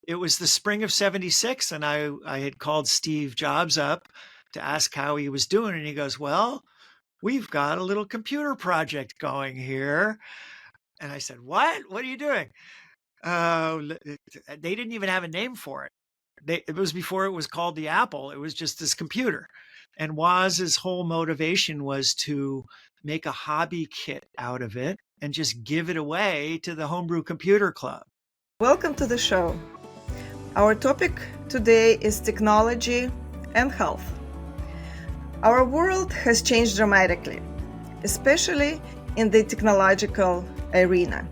it was the spring of 76, and I had called Steve Jobs up to ask how he was doing. And he goes, well, we've got a little computer project going here. And I said, what are you doing? They didn't even have a name for it. It was before it was called the Apple. It was just this computer. And Woz's whole motivation was to make a hobby kit out of it and just give it away to the Homebrew Computer Club. Welcome to the show. Our topic today is technology and health. Our world has changed dramatically, especially in the technological arena.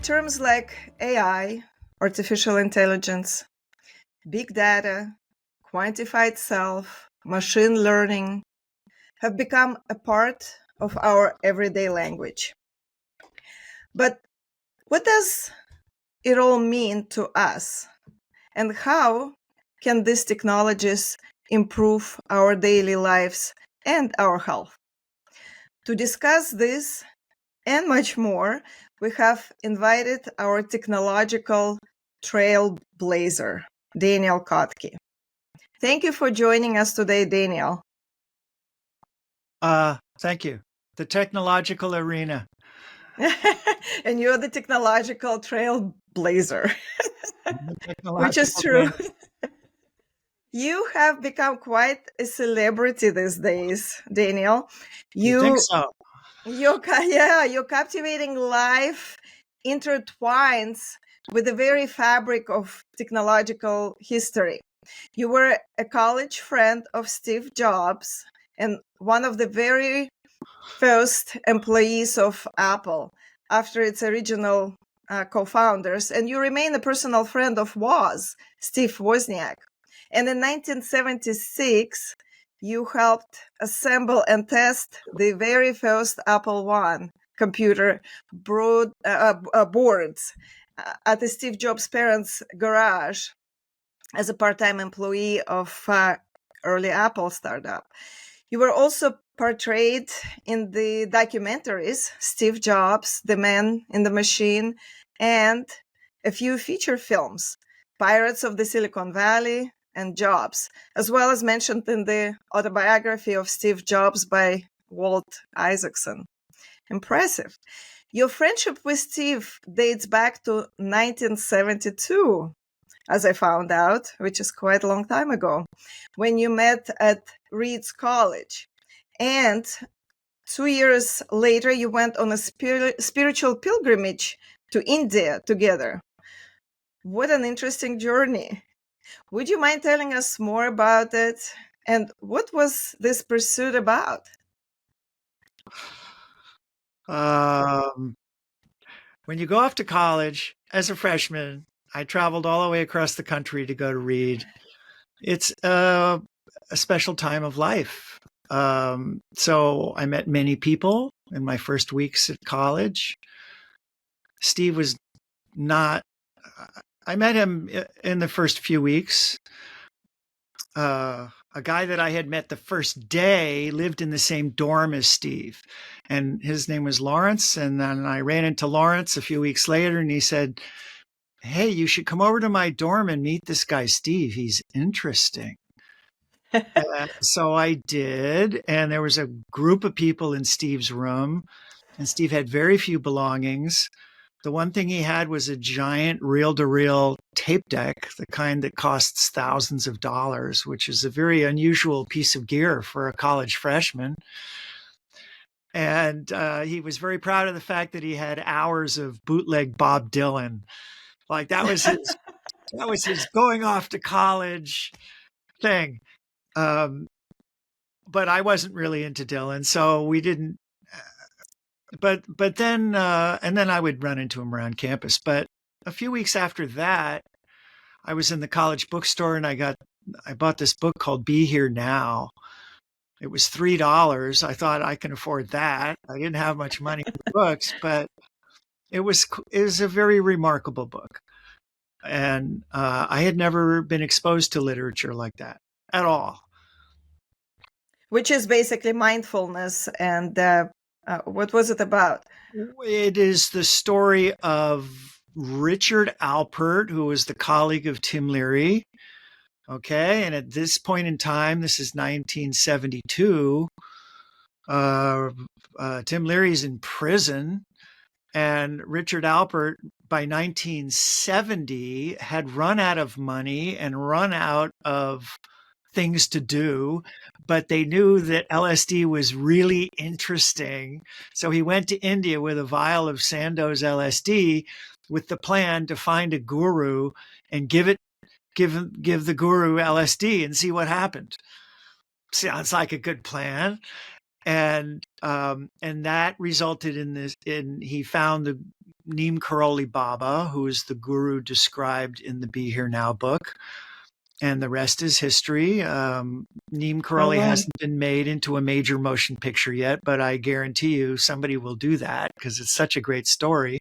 Terms like AI, artificial intelligence, big data, quantified self, machine learning have become a part of our everyday language. But what does it all mean to us? And how can these technologies improve our daily lives and our health? To discuss this and much more, we have invited our technological trailblazer, Daniel Kottke. Thank you for joining us today, Daniel. Thank you. The technological arena. And you're the technological trailblazer, which is true. You have become quite a celebrity these days, Daniel. You think so? Your captivating life intertwines with the very fabric of technological history. You were a college friend of Steve Jobs and one of the very first employees of Apple after its original co-founders, and you remain a personal friend of Woz, Steve Wozniak. And in 1976, you helped assemble and test the very first Apple I computer boards at the Steve Jobs' parents' garage as a part-time employee of early Apple startup. You were also portrayed in the documentaries Steve Jobs, The Man in the Machine, and a few feature films, Pirates of the Silicon Valley and Jobs, as well as mentioned in the autobiography of Steve Jobs by Walt Isaacson. Impressive. Your friendship with Steve dates back to 1972, as I found out, which is quite a long time ago, when you met at Reed's College. And 2 years later, you went on a spiritual pilgrimage to India together. What an interesting journey. Would you mind telling us more about it? And what was this pursuit about? When you go off to college as a freshman, I traveled all the way across the country to go to Reed. It's a special time of life. So I met many people in my first weeks at college. Steve was not, I met him in the first few weeks. A guy that I had met the first day lived in the same dorm as Steve, and his name was Lawrence. And then I ran into Lawrence a few weeks later, and he said, hey, you should come over to my dorm and meet this guy, Steve. He's interesting. So I did, and there was a group of people in Steve's room, and Steve had very few belongings. The one thing he had was a giant reel-to-reel tape deck, the kind that costs thousands of dollars, which is a very unusual piece of gear for a college freshman. And he was very proud of the fact that he had hours of bootleg Bob Dylan. Like that was his going off to college thing. But I wasn't really into Dylan, so we didn't. But then and then I would run into him around campus. But a few weeks after that, I was in the college bookstore and I bought this book called Be Here Now. It was $3. I thought I can afford that. I didn't have much money for books, but it was a very remarkable book. And I had never been exposed to literature like that at all. Which is basically mindfulness. And what was it about? It is the story of Richard Alpert, who was the colleague of Tim Leary. Okay. And at this point in time, this is 1972, Tim Leary's in prison. And Richard Alpert, by 1970, had run out of money and run out of things to do, but they knew that LSD was really interesting. So he went to India with a vial of Sandoz LSD with the plan to find a guru and give the guru LSD and see what happened. Sounds like a good plan. And that resulted in this. He found the Neem Karoli Baba, who is the guru described in the Be Here Now book, and the rest is history. Neem Karoli hasn't been made into a major motion picture yet, but I guarantee you somebody will do that because it's such a great story.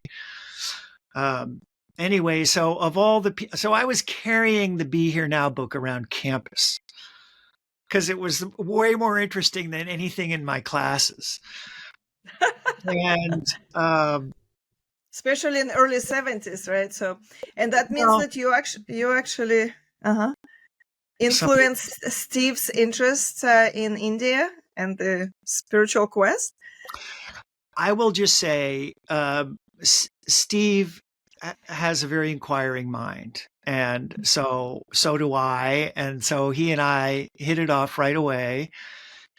Anyway, so I was carrying the Be Here Now book around campus because it was way more interesting than anything in my classes. And especially in the early 70s, right? So, and that means that you actually influenced Steve's interest in India and the spiritual quest. I will just say, Steve has a very inquiring mind. And so do I. And so he and I hit it off right away.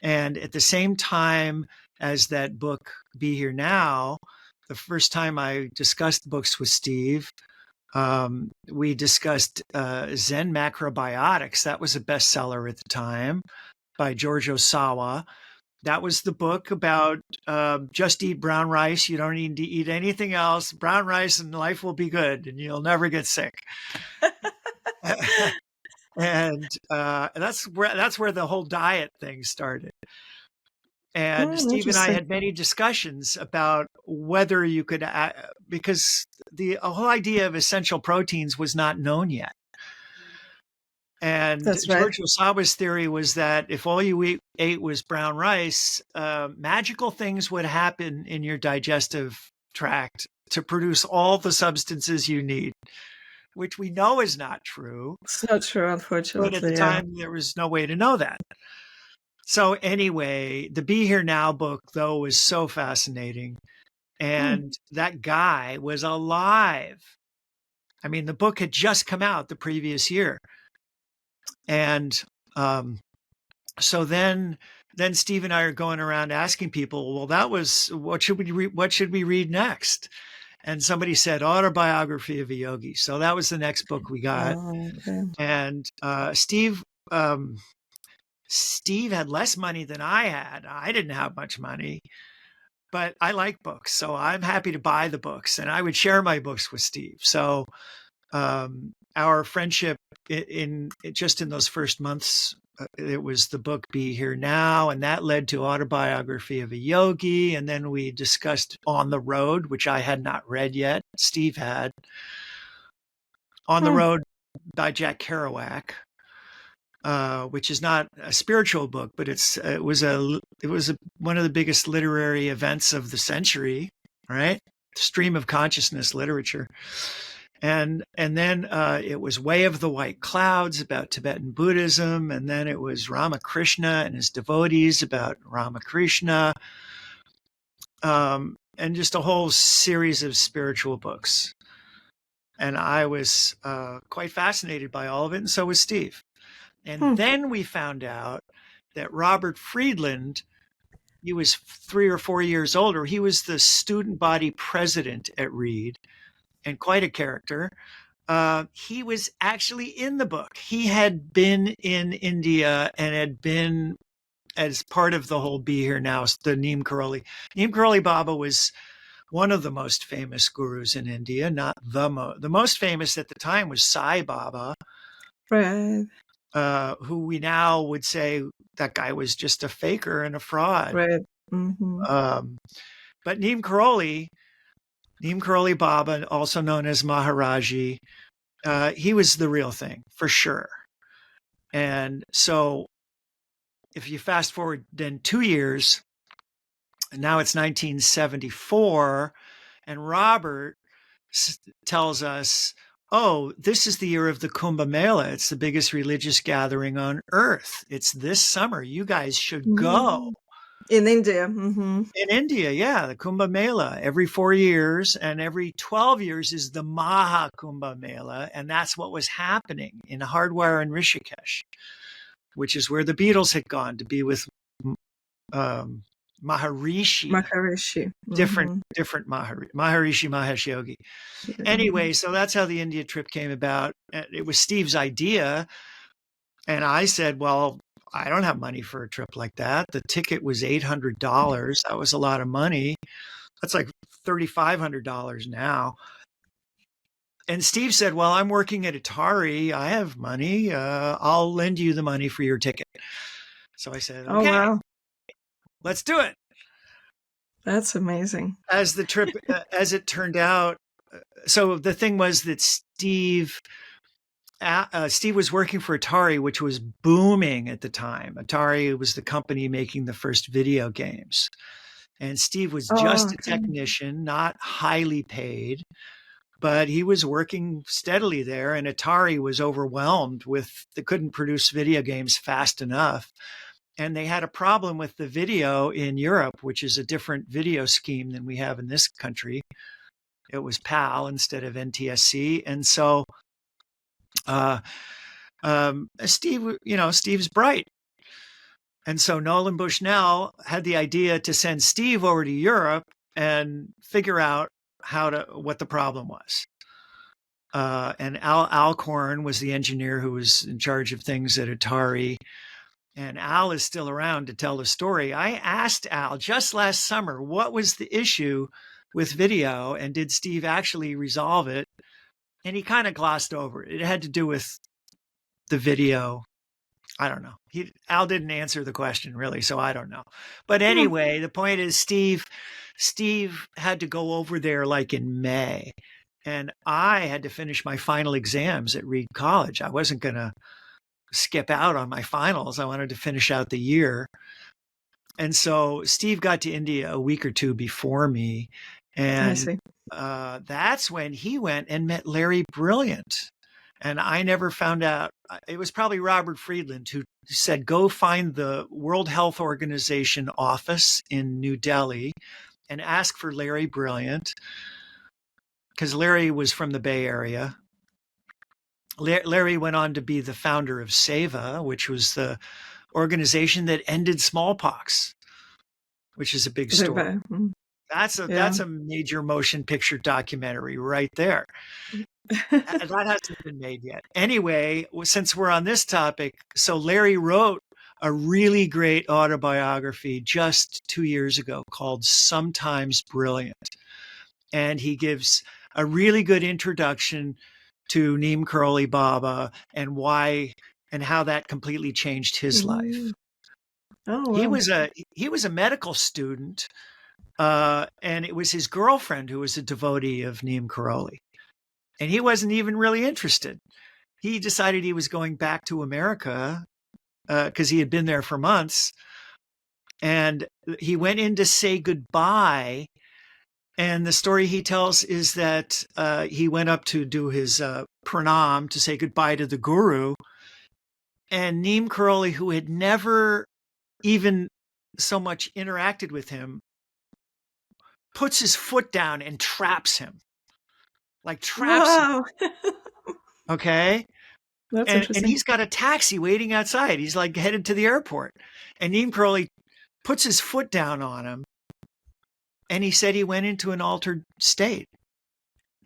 And at the same time as that book, Be Here Now, the first time I discussed books with Steve, we discussed Zen Macrobiotics. That was a bestseller at the time by George Osawa. That was the book about just eat brown rice. You don't need to eat anything else. Brown rice and life will be good and you'll never get sick. And that's where the whole diet thing started. And Steve and I had many discussions about whether you could, because the whole idea of essential proteins was not known yet. And George Osawa's theory was that if all you ate was brown rice, magical things would happen in your digestive tract to produce all the substances you need, which we know is not true. It's not true, unfortunately. But at the time, there was no way to know that. So anyway, the Be Here Now book, though, was so fascinating. And that guy was alive. I mean, the book had just come out the previous year. And so then Steve and I are going around asking people, well, that was, what should we read next? And somebody said Autobiography of a Yogi. So that was the next book we got. Oh, okay. And Steve had less money than I had. I didn't have much money, but I like books. So I'm happy to buy the books, and I would share my books with Steve. So our friendship in those first months, it was the book Be Here Now, and that led to Autobiography of a Yogi. And then we discussed On the Road, which I had not read yet. Steve had. On the Road by Jack Kerouac. Which is not a spiritual book, but it was one of the biggest literary events of the century, right? Stream of consciousness literature. And then it was Way of the White Clouds about Tibetan Buddhism. And then it was Ramakrishna and his devotees about Ramakrishna. And just a whole series of spiritual books. And I was quite fascinated by all of it. And so was Steve. And then we found out that Robert Friedland, he was 3 or 4 years older. He was the student body president at Reed and quite a character. He was actually in the book. He had been in India and had been as part of the whole Be Here Now, the Neem Karoli. Neem Karoli Baba was one of the most famous gurus in India, not the most famous at the time was Sai Baba. Right. Who we now would say that guy was just a faker and a fraud. Right. Mm-hmm. But Neem Karoli Baba, also known as Maharaji, he was the real thing for sure. And so if you fast forward then 2 years, and now it's 1974, and Robert tells us, oh, this is the year of the Kumbh Mela. It's the biggest religious gathering on earth. It's this summer. You guys should go. In India. Mm-hmm. In India, yeah, the Kumbh Mela every 4 years, and every 12 years is the Maha Kumbh Mela. And that's what was happening in Hardware and Rishikesh, which is where the Beatles had gone to be with Maharishi. Maharishi. Different Maharishi Mahesh Yogi. Anyway, so that's how the India trip came about. It was Steve's idea. And I said, well, I don't have money for a trip like that. The ticket was $800. That was a lot of money. That's like $3,500 now. And Steve said, well, I'm working at Atari. I have money. I'll lend you the money for your ticket. So I said, okay, wow. Let's do it. That's amazing. As the trip, as it turned out, so the thing was that Steve was working for Atari, which was booming at the time. Atari was the company making the first video games. And Steve was just a technician, not highly paid, but he was working steadily there. And Atari was overwhelmed they couldn't produce video games fast enough. And they had a problem with the video in Europe, which is a different video scheme than we have in this country. It was PAL instead of NTSC. And so Steve's bright. And so Nolan Bushnell had the idea to send Steve over to Europe and figure out what the problem was. And Al Alcorn was the engineer who was in charge of things at Atari. And Al is still around to tell the story. I asked Al just last summer, what was the issue with video? And did Steve actually resolve it? And he kind of glossed over it. It had to do with the video. I don't know. Al didn't answer the question really, so I don't know. But anyway, the point is Steve had to go over there like in May. And I had to finish my final exams at Reed College. I wasn't going to skip out on my finals. I wanted to finish out the year. And so Steve got to India a week or two before me. And that's when he went and met Larry Brilliant. And I never found out. It was probably Robert Friedland who said, go find the World Health Organization office in New Delhi and ask for Larry Brilliant, because Larry was from the Bay Area. Larry went on to be the founder of SEVA, which was the organization that ended smallpox, which is a big story. That's a major motion picture documentary right there. That hasn't been made yet. Anyway, since we're on this topic, so Larry wrote a really great autobiography just 2 years ago called Sometimes Brilliant. And he gives a really good introduction to Neem Karoli Baba and why and how that completely changed his life. Oh, wow. He was a medical student, and it was his girlfriend who was a devotee of Neem Karoli. And he wasn't even really interested. He decided he was going back to America because he had been there for months. And he went in to say goodbye. And the story he tells is that he went up to do his pranam to say goodbye to the guru. And Neem Karoli, who had never even so much interacted with him, puts his foot down and traps him. Like traps him. Okay. That's interesting. And he's got a taxi waiting outside. He's like headed to the airport. And Neem Karoli puts his foot down on him. And he said he went into an altered state.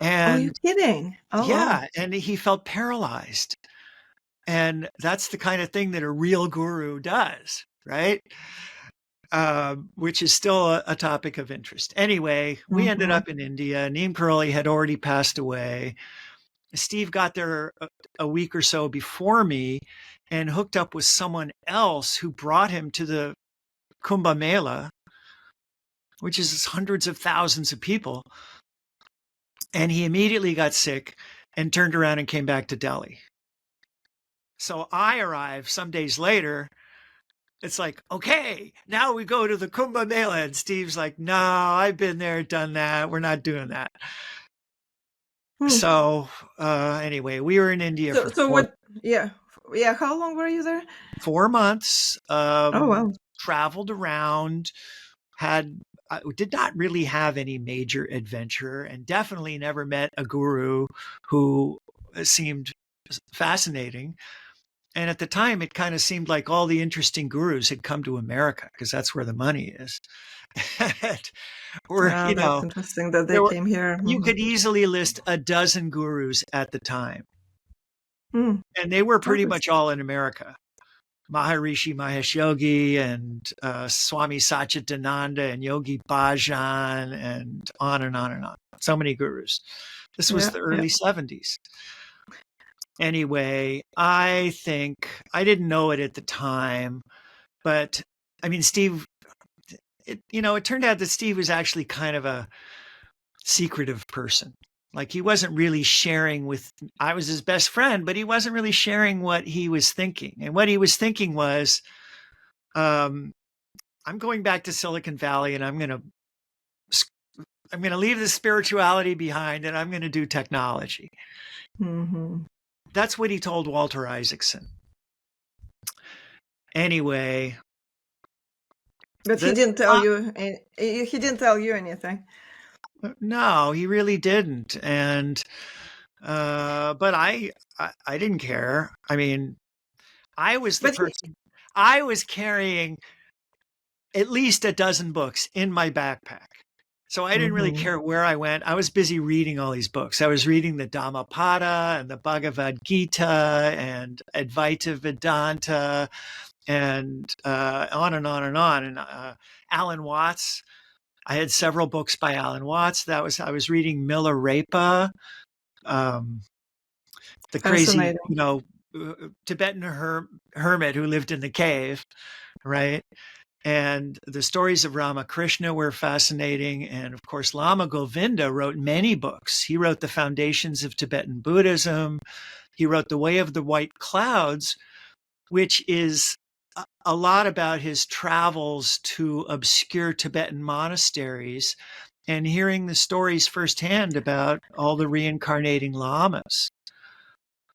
And you're kidding. Yeah. And he felt paralyzed. And that's the kind of thing that a real guru does, right? Which is still a topic of interest. Anyway, we ended up in India. Neem Karoli had already passed away. Steve got there a week or so before me and hooked up with someone else who brought him to the Kumbh Mela, which is hundreds of thousands of people. And he immediately got sick and turned around and came back to Delhi. So I arrived some days later. It's like, okay, now we go to the Kumbh Mela. And Steve's like, no, I've been there, done that. We're not doing that. So anyway, we were in India for So what? Yeah, yeah. How long were you there? 4 months. Oh wow. Traveled around, had did not really have any major adventure, and definitely never met a guru who seemed fascinating. And at the time, it kind of seemed like all the interesting gurus had come to America because that's where the money is. Or, That's interesting that they there were, came here. you could easily list a dozen gurus at the time. Mm. And they were pretty much Interesting. all in America. Maharishi Mahesh Yogi and Swami Satchidananda and Yogi Bhajan and on and on and on. So many gurus. This was Yeah, the yeah. early 70s. Anyway, I think I didn't know it at the time, but I mean, Steve, it turned out that Steve was actually kind of a secretive person. Like he wasn't really sharing with, I was his best friend, but he wasn't really sharing what he was thinking. And what he was thinking was, I'm going back to Silicon Valley and I'm going to leave the spirituality behind and I'm going to do technology. Mm-hmm. That's what he told Walter Isaacson. Anyway, But he didn't tell you. He didn't tell you anything. no, he really didn't. And but I didn't care. I mean, I was the But he, person. I was carrying at least a dozen books in my backpack. So I didn't really mm-hmm. care where I went. I was busy reading all these books. I was reading the Dhammapada and the Bhagavad Gita and Advaita Vedanta and on and on and on. And Alan Watts. I had several books by Alan Watts. I was reading Milarepa, the crazy, Fascinating. Tibetan hermit who lived in the cave, right? And the stories of Ramakrishna were fascinating. And of course, Lama Govinda wrote many books. He wrote The Foundations of Tibetan Buddhism. He wrote The Way of the White Clouds, which is a lot about his travels to obscure Tibetan monasteries and hearing the stories firsthand about all the reincarnating lamas.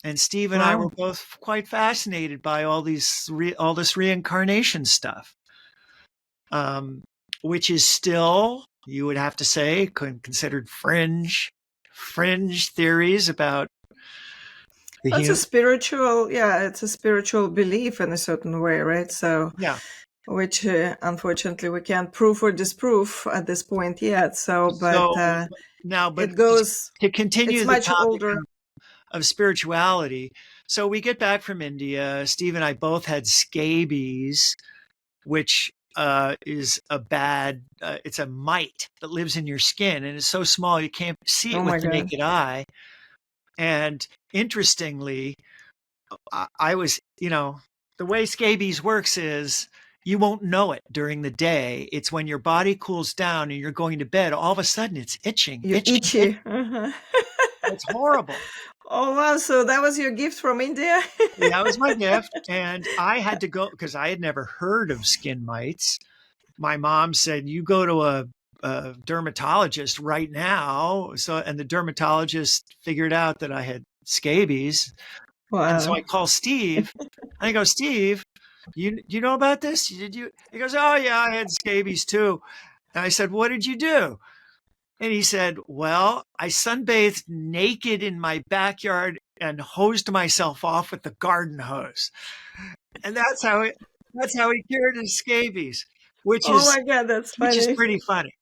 And Steve and I were Wow. both quite fascinated by all this reincarnation stuff, which is still, you would have to say, considered fringe theories about the That's a human. spiritual. Yeah, it's a spiritual belief in a certain way, right? So, Yeah. which unfortunately we can't prove or disprove at this point yet. So, but So now, but it goes. to continue It's the much topic older. of spirituality. So we get back from India. Steve and I both had scabies, which is a bad, it's a mite that lives in your skin and it's so small you can't see it Oh with my the god. naked eye. And interestingly, I was, the way scabies works is you won't know it during the day. It's when your body cools down and you're going to bed, all of a sudden it's itching, You're itching, itching. itchy. Uh-huh. It's horrible. Oh wow! So that was your gift from India. That was my gift. And I had to go because I had never heard of skin mites. My mom said, you go to a dermatologist right now. So, and the dermatologist figured out that I had scabies. And so I Wow. call Steve and I go, Steve, you know about this? Did you? He goes, oh yeah, I had scabies too. And I said, what did you do? And he said, well, I sunbathed naked in my backyard and hosed myself off with the garden hose. And that's how he cured his scabies, which Oh is my god, that's which is funny. pretty funny,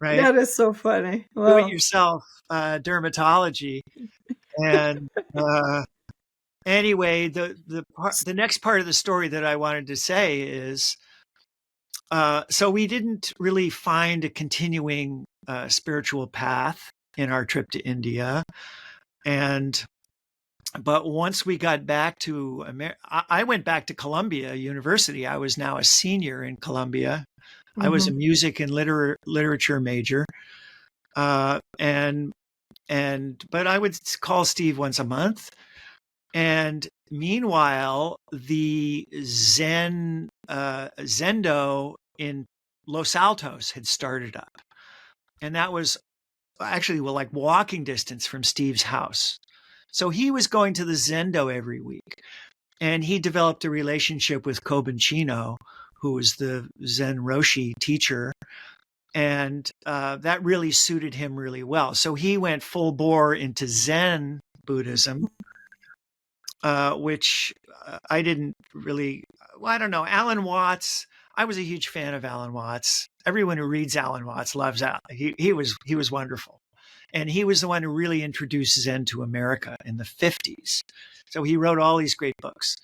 right? That is so funny. Do it Wow. yourself dermatology. And anyway, the next part of the story that I wanted to say is, so we didn't really find a continuing spiritual path in our trip to India. But once we got back to America, I went back to Columbia University. I was now a senior in Columbia. I was a Mm-hmm. music and literature major. And but I would call Steve once a month. And meanwhile, the Zendo in Los Altos had started up. And that was actually like walking distance from Steve's house. So he was going to the Zendo every week, and he developed a relationship with Kobun Chino, who was the Zen Roshi teacher. And that really suited him really well. So he went full bore into Zen Buddhism, which I didn't really, well, I don't know. Alan Watts, I was a huge fan of Alan Watts. Everyone who reads Alan Watts loves Alan. He was wonderful. And he was the one who really introduced Zen to America in the 50s. So he wrote all these great books.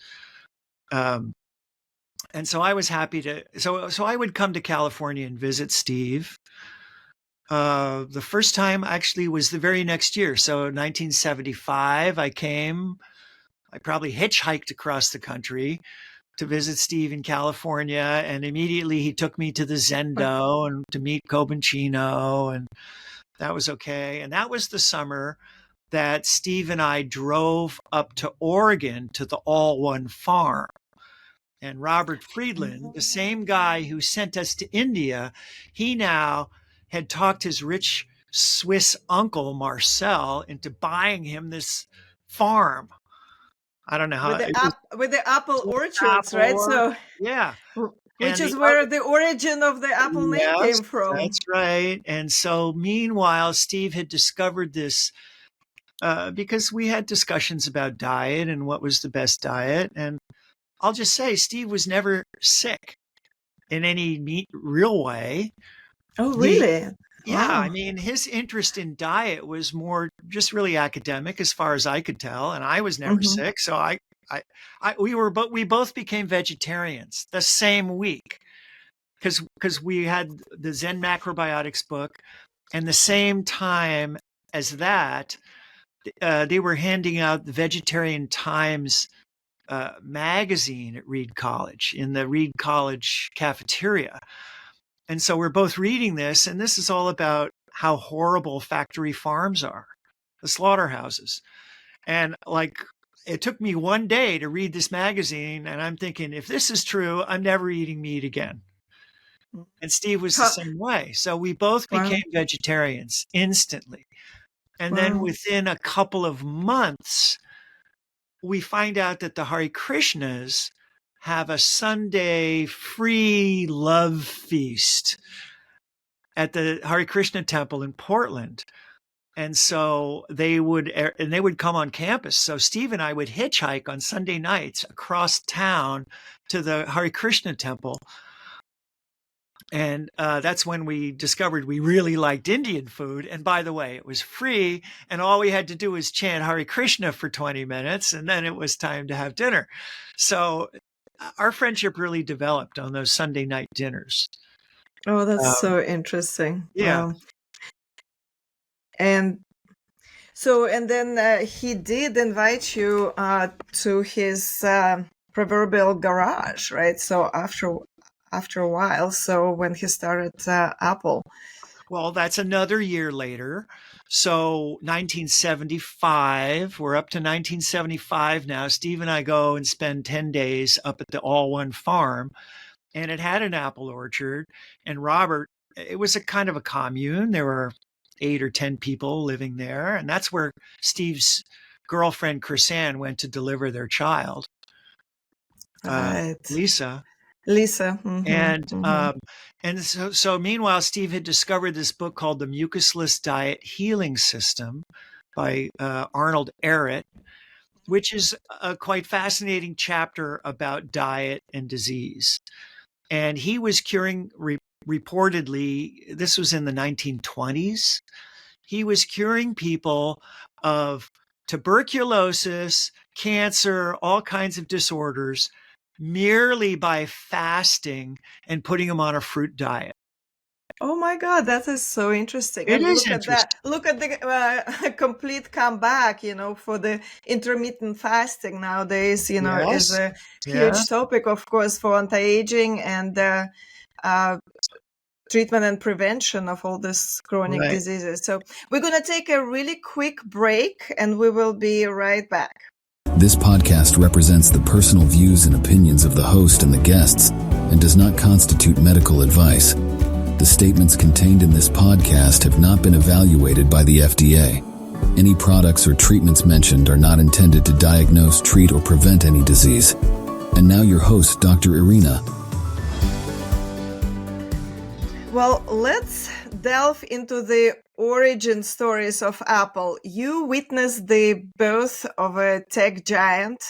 And so I was happy to, so I would come to California and visit Steve. The first time actually was the very next year. So 1975, I came. I probably hitchhiked across the country to visit Steve in California. And immediately he took me to the Zendo and to meet Kobun Chino. And that was okay. And that was the summer that Steve and I drove up to Oregon to the All One Farm. And Robert Friedland, the same guy who sent us to India, he now had talked his rich Swiss uncle, Marcel, into buying him this farm. I don't know how. With the apple orchards, right? So yeah. Which is where the origin of the apple name came from. That's right. And so meanwhile, Steve had discovered this because we had discussions about diet and what was the best diet. And I'll just say, Steve was never sick in any real way. Oh, really? Yeah. Wow. I mean, his interest in diet was more just really academic as far as I could tell. And I was never sick. So we both became vegetarians the same week because we had the Zen Macrobiotics book, and the same time as that, they were handing out the Vegetarian Times magazine at Reed College, in the Reed College cafeteria. And so we're both reading this, and this is all about how horrible factory farms are, the slaughterhouses. And like, it took me one day to read this magazine, and I'm thinking, if this is true, I'm never eating meat again. And Steve was the same way. So we both became vegetarians instantly. And then within a couple of months, we find out that the Hare Krishnas have a Sunday free love feast at the Hare Krishna temple in Portland. And so they would come on campus. So Steve and I would hitchhike on Sunday nights across town to the Hare Krishna temple. And that's when we discovered we really liked Indian food. And by the way, it was free. And all we had to do was chant Hare Krishna for 20 minutes. And then it was time to have dinner. So our friendship really developed on those Sunday night dinners. Oh, that's so interesting. Yeah. Wow. And so, and then he did invite you to his proverbial garage, right? So after a while, so when he started Apple. Well, that's another year later. So 1975, we're up to 1975 now. Steve and I go and spend 10 days up at the All One Farm, and it had an apple orchard. And Robert, it was a kind of a commune. There were 8 or 10 people living there. And that's where Steve's girlfriend, Chrisanne, went to deliver their child, Lisa. And so meanwhile, Steve had discovered this book called The Mucusless Diet Healing System by Arnold Ehret, which is a quite fascinating chapter about diet and disease. And he was curing, reportedly, this was in the 1920s, he was curing people of tuberculosis, cancer, all kinds of disorders, merely by fasting and putting them on a fruit diet. Oh my God, that is so interesting. It is look interesting. At that. Look at the complete comeback, for the intermittent fasting nowadays, is a huge topic, of course, for anti-aging and treatment and prevention of all these chronic diseases. So we're going to take a really quick break, and we will be right back. This podcast represents the personal views and opinions of the host and the guests and does not constitute medical advice. The statements contained in this podcast have not been evaluated by the FDA. Any products or treatments mentioned are not intended to diagnose, treat, or prevent any disease. And now your host, Dr. Irina. Well, let's delve into the origin stories of Apple. You witnessed the birth of a tech giant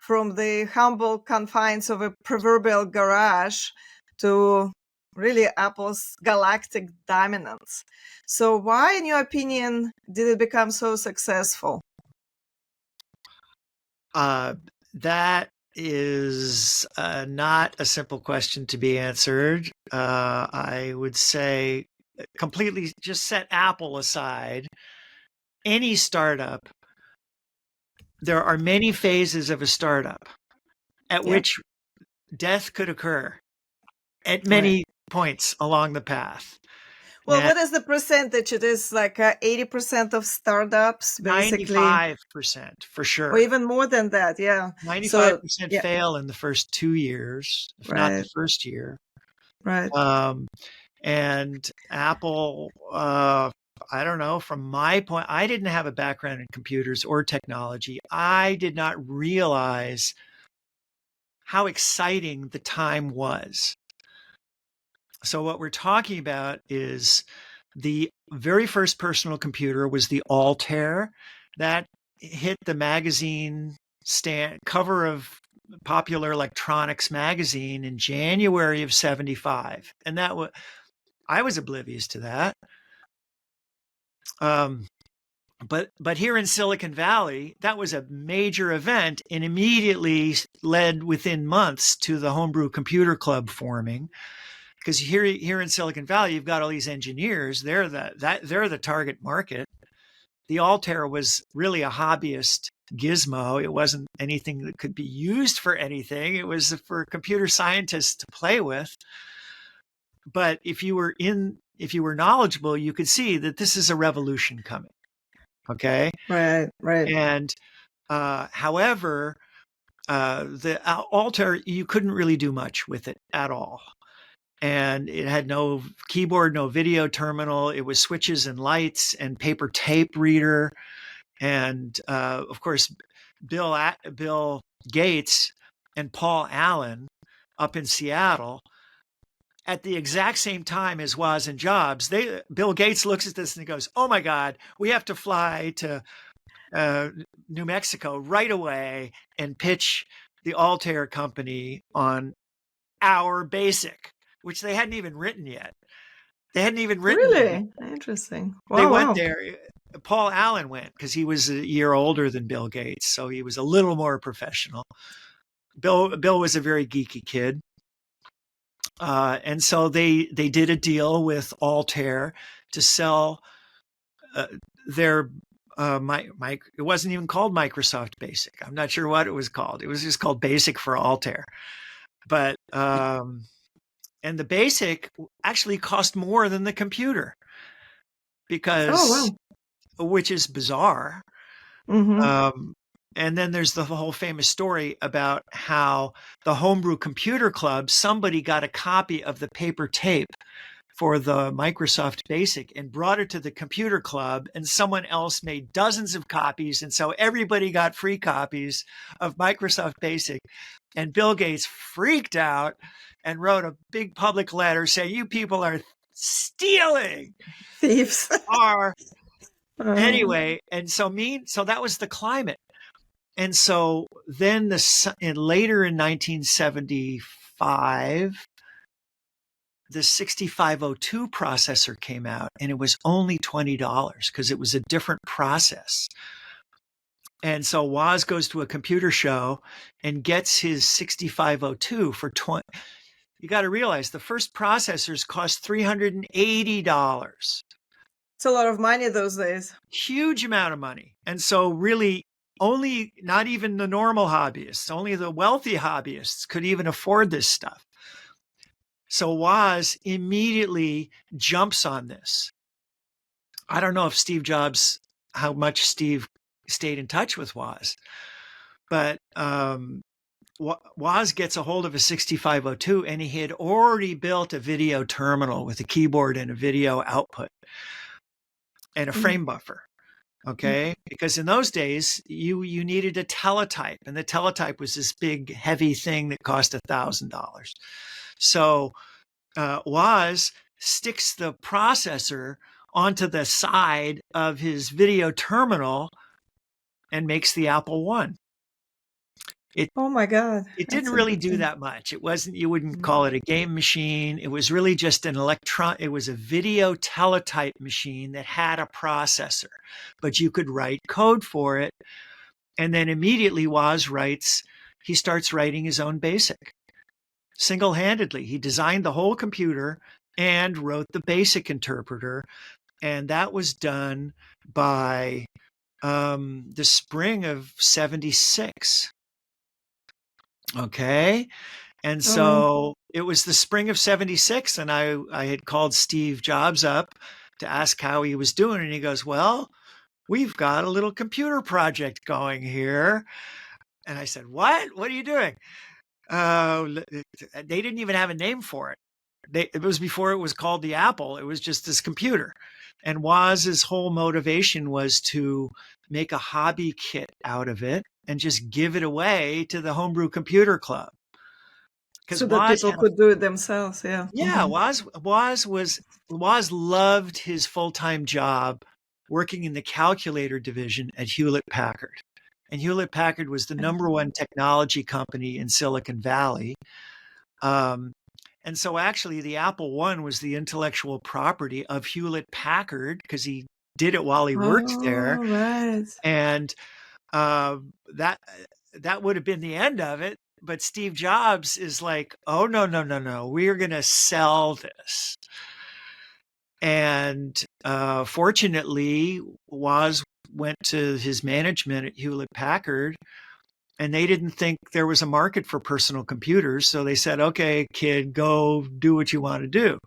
from the humble confines of a proverbial garage to really Apple's galactic dominance. So why, in your opinion, did it become so successful? That is not a simple question to be answered. I would say completely just set Apple aside. Any startup, there are many phases of a startup at which death could occur at many points along the path. Well, what is the percentage? It is like 80% of startups, basically. 95% for sure. Or even more than that, yeah. 95% fail in the first 2 years, if not the first year. Right. And Apple, I don't know, from my point, I didn't have a background in computers or technology. I did not realize how exciting the time was. So what we're talking about is the very first personal computer was the Altair that hit the magazine cover of Popular Electronics magazine in January of 75. And I was oblivious to that. But here in Silicon Valley, that was a major event and immediately led within months to the Homebrew Computer Club forming. Because here in Silicon Valley, you've got all these engineers. They're the target market. The Altair was really a hobbyist gizmo. It wasn't anything that could be used for anything. It was for computer scientists to play with. But if you were knowledgeable, you could see that this is a revolution coming. Okay. Right. And however, the Altair, you couldn't really do much with it at all. And it had no keyboard, no video terminal. It was switches and lights and paper tape reader. And of course, Bill Gates and Paul Allen up in Seattle at the exact same time as Woz and Jobs, Bill Gates looks at this and he goes, "Oh my God, we have to fly to New Mexico right away and pitch the Altair company on our BASIC," which they hadn't even written yet. They hadn't even written Really? Interesting. Wow, they went there. Paul Allen went because he was a year older than Bill Gates, so he was a little more professional. Bill was a very geeky kid. And so they did a deal with Altair to sell their it wasn't even called Microsoft Basic. I'm not sure what it was called. It was just called Basic for Altair. But and the Basic actually cost more than the computer because, which is bizarre. Mm-hmm. And then there's the whole famous story about how the Homebrew Computer Club, somebody got a copy of the paper tape for the Microsoft Basic and brought it to the computer club, and someone else made dozens of copies. And so everybody got free copies of Microsoft Basic. And Bill Gates freaked out and wrote a big public letter saying, "You people are stealing thieves." Anyway, and so that was the climate. And so then later in 1975, the 6502 processor came out, and it was only $20 because it was a different process. And so Woz goes to a computer show and gets his 6502 for $20. You got to realize the first processors cost $380. It's a lot of money those days. Huge amount of money. And so really only, not even the normal hobbyists, only the wealthy hobbyists could even afford this stuff. So Woz immediately jumps on this. I don't know if how much Steve stayed in touch with Woz, but Woz gets a hold of a 6502, and he had already built a video terminal with a keyboard and a video output and a frame buffer. Okay. Because in those days you needed a teletype, and the teletype was this big, heavy thing that cost $1,000. So Woz sticks the processor onto the side of his video terminal and makes the Apple I. Oh my God. It didn't really do that much. It wasn't, you wouldn't call it a game machine. It was really just it was a video teletype machine that had a processor, but you could write code for it. And then immediately Woz he starts writing his own BASIC single-handedly. He designed the whole computer and wrote the BASIC interpreter. And that was done by the spring of 76. Okay. And so it was the spring of 76, and I had called Steve Jobs up to ask how he was doing. And he goes, well, we've got a little computer project going here. And I said, what are you doing? They didn't even have a name for it. It was before it was called the Apple. It was just this computer. And Woz's whole motivation was to make a hobby kit out of it and just give it away to the Homebrew Computer Club. So that people could do it themselves, yeah. Yeah, Woz loved his full-time job working in the calculator division at Hewlett-Packard. And Hewlett-Packard was the number one technology company in Silicon Valley. And so actually the Apple I was the intellectual property of Hewlett-Packard because he did it while he worked there. Right. And that would have been the end of it. But Steve Jobs is like, oh, no. We're going to sell this. And fortunately, Woz went to his management at Hewlett-Packard, and they didn't think there was a market for personal computers. So they said, okay, kid, go do what you want to do.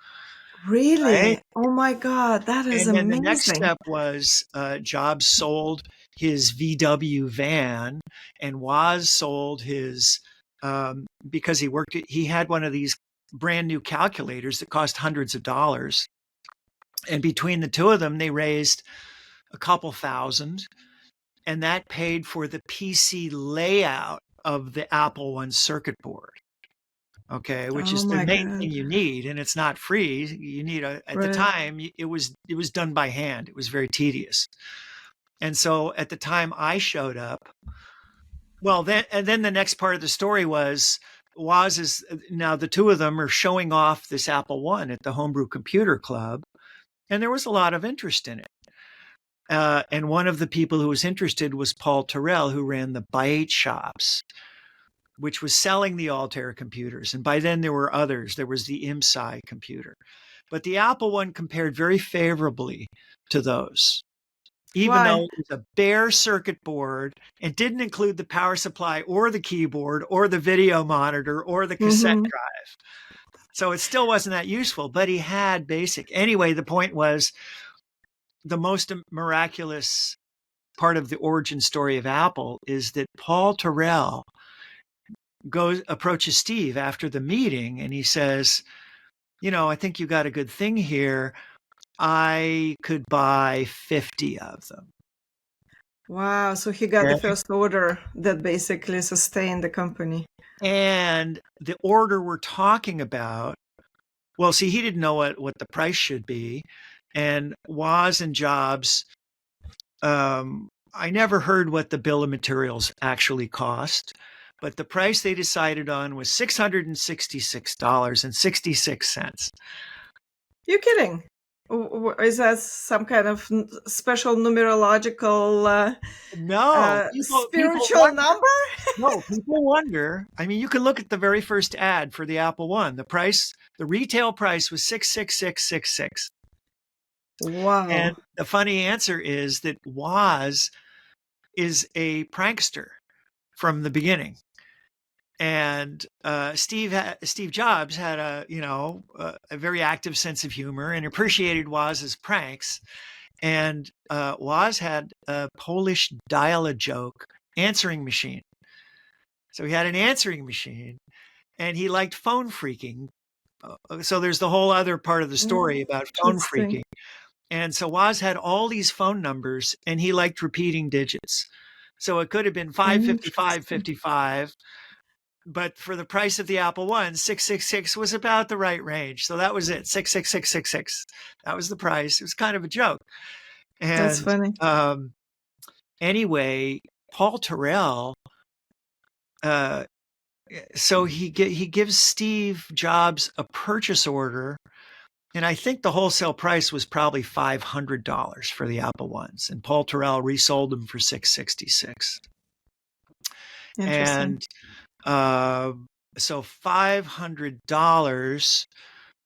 Really? Right? Oh my God, that is amazing. And then the next step was Jobs sold his VW van, and Woz sold his, because he had one of these brand new calculators that cost hundreds of dollars. And between the two of them, they raised a couple thousand, and that paid for the PC layout of the Apple I circuit board. Okay, which is the main thing you need, and it's not free. You need at the time it was done by hand. It was very tedious. And so at the time I showed up, then the next part of the story was Woz is now the two of them are showing off this Apple I at the Homebrew Computer Club, and there was a lot of interest in it. And one of the people who was interested was Paul Terrell, who ran the Byte shops, which was selling the Altair computers. And by then there were others. There was the IMSI computer. But the Apple I compared very favorably to those, even though it was a bare circuit board and didn't include the power supply or the keyboard or the video monitor or the cassette drive. So it still wasn't that useful, but he had BASIC. Anyway, the point was, the most miraculous part of the origin story of Apple is that Paul Terrell approaches Steve after the meeting, and he says, I think you got a good thing here. I could buy 50 of them. Wow. So he got the first order that basically sustained the company. And the order we're talking about, he didn't know what the price should be. And Woz and Jobs, I never heard what the bill of materials actually cost, but the price they decided on was $666.66. You're kidding. Is that some kind of special numerological spiritual number? No, people wonder. I mean, you can look at the very first ad for the Apple I. The retail price was $666.66. Wow. And the funny answer is that Woz is a prankster from the beginning. And Steve Jobs had a very active sense of humor and appreciated Woz's pranks. And Woz had a Polish dial-a-joke answering machine. So he had an answering machine, and he liked phone phreaking. So there's the whole other part of the story about phone phreaking. And so Woz had all these phone numbers, and he liked repeating digits. So it could have been 55555, but for the price of the Apple I, 666 was about the right range. So that was it, 66666. That was the price. It was kind of a joke. And That's funny. Anyway, Paul Terrell, so he gives Steve Jobs a purchase order, and I think the wholesale price was probably $500 for the Apple Ones, and Paul Terrell resold them for $666. And so $500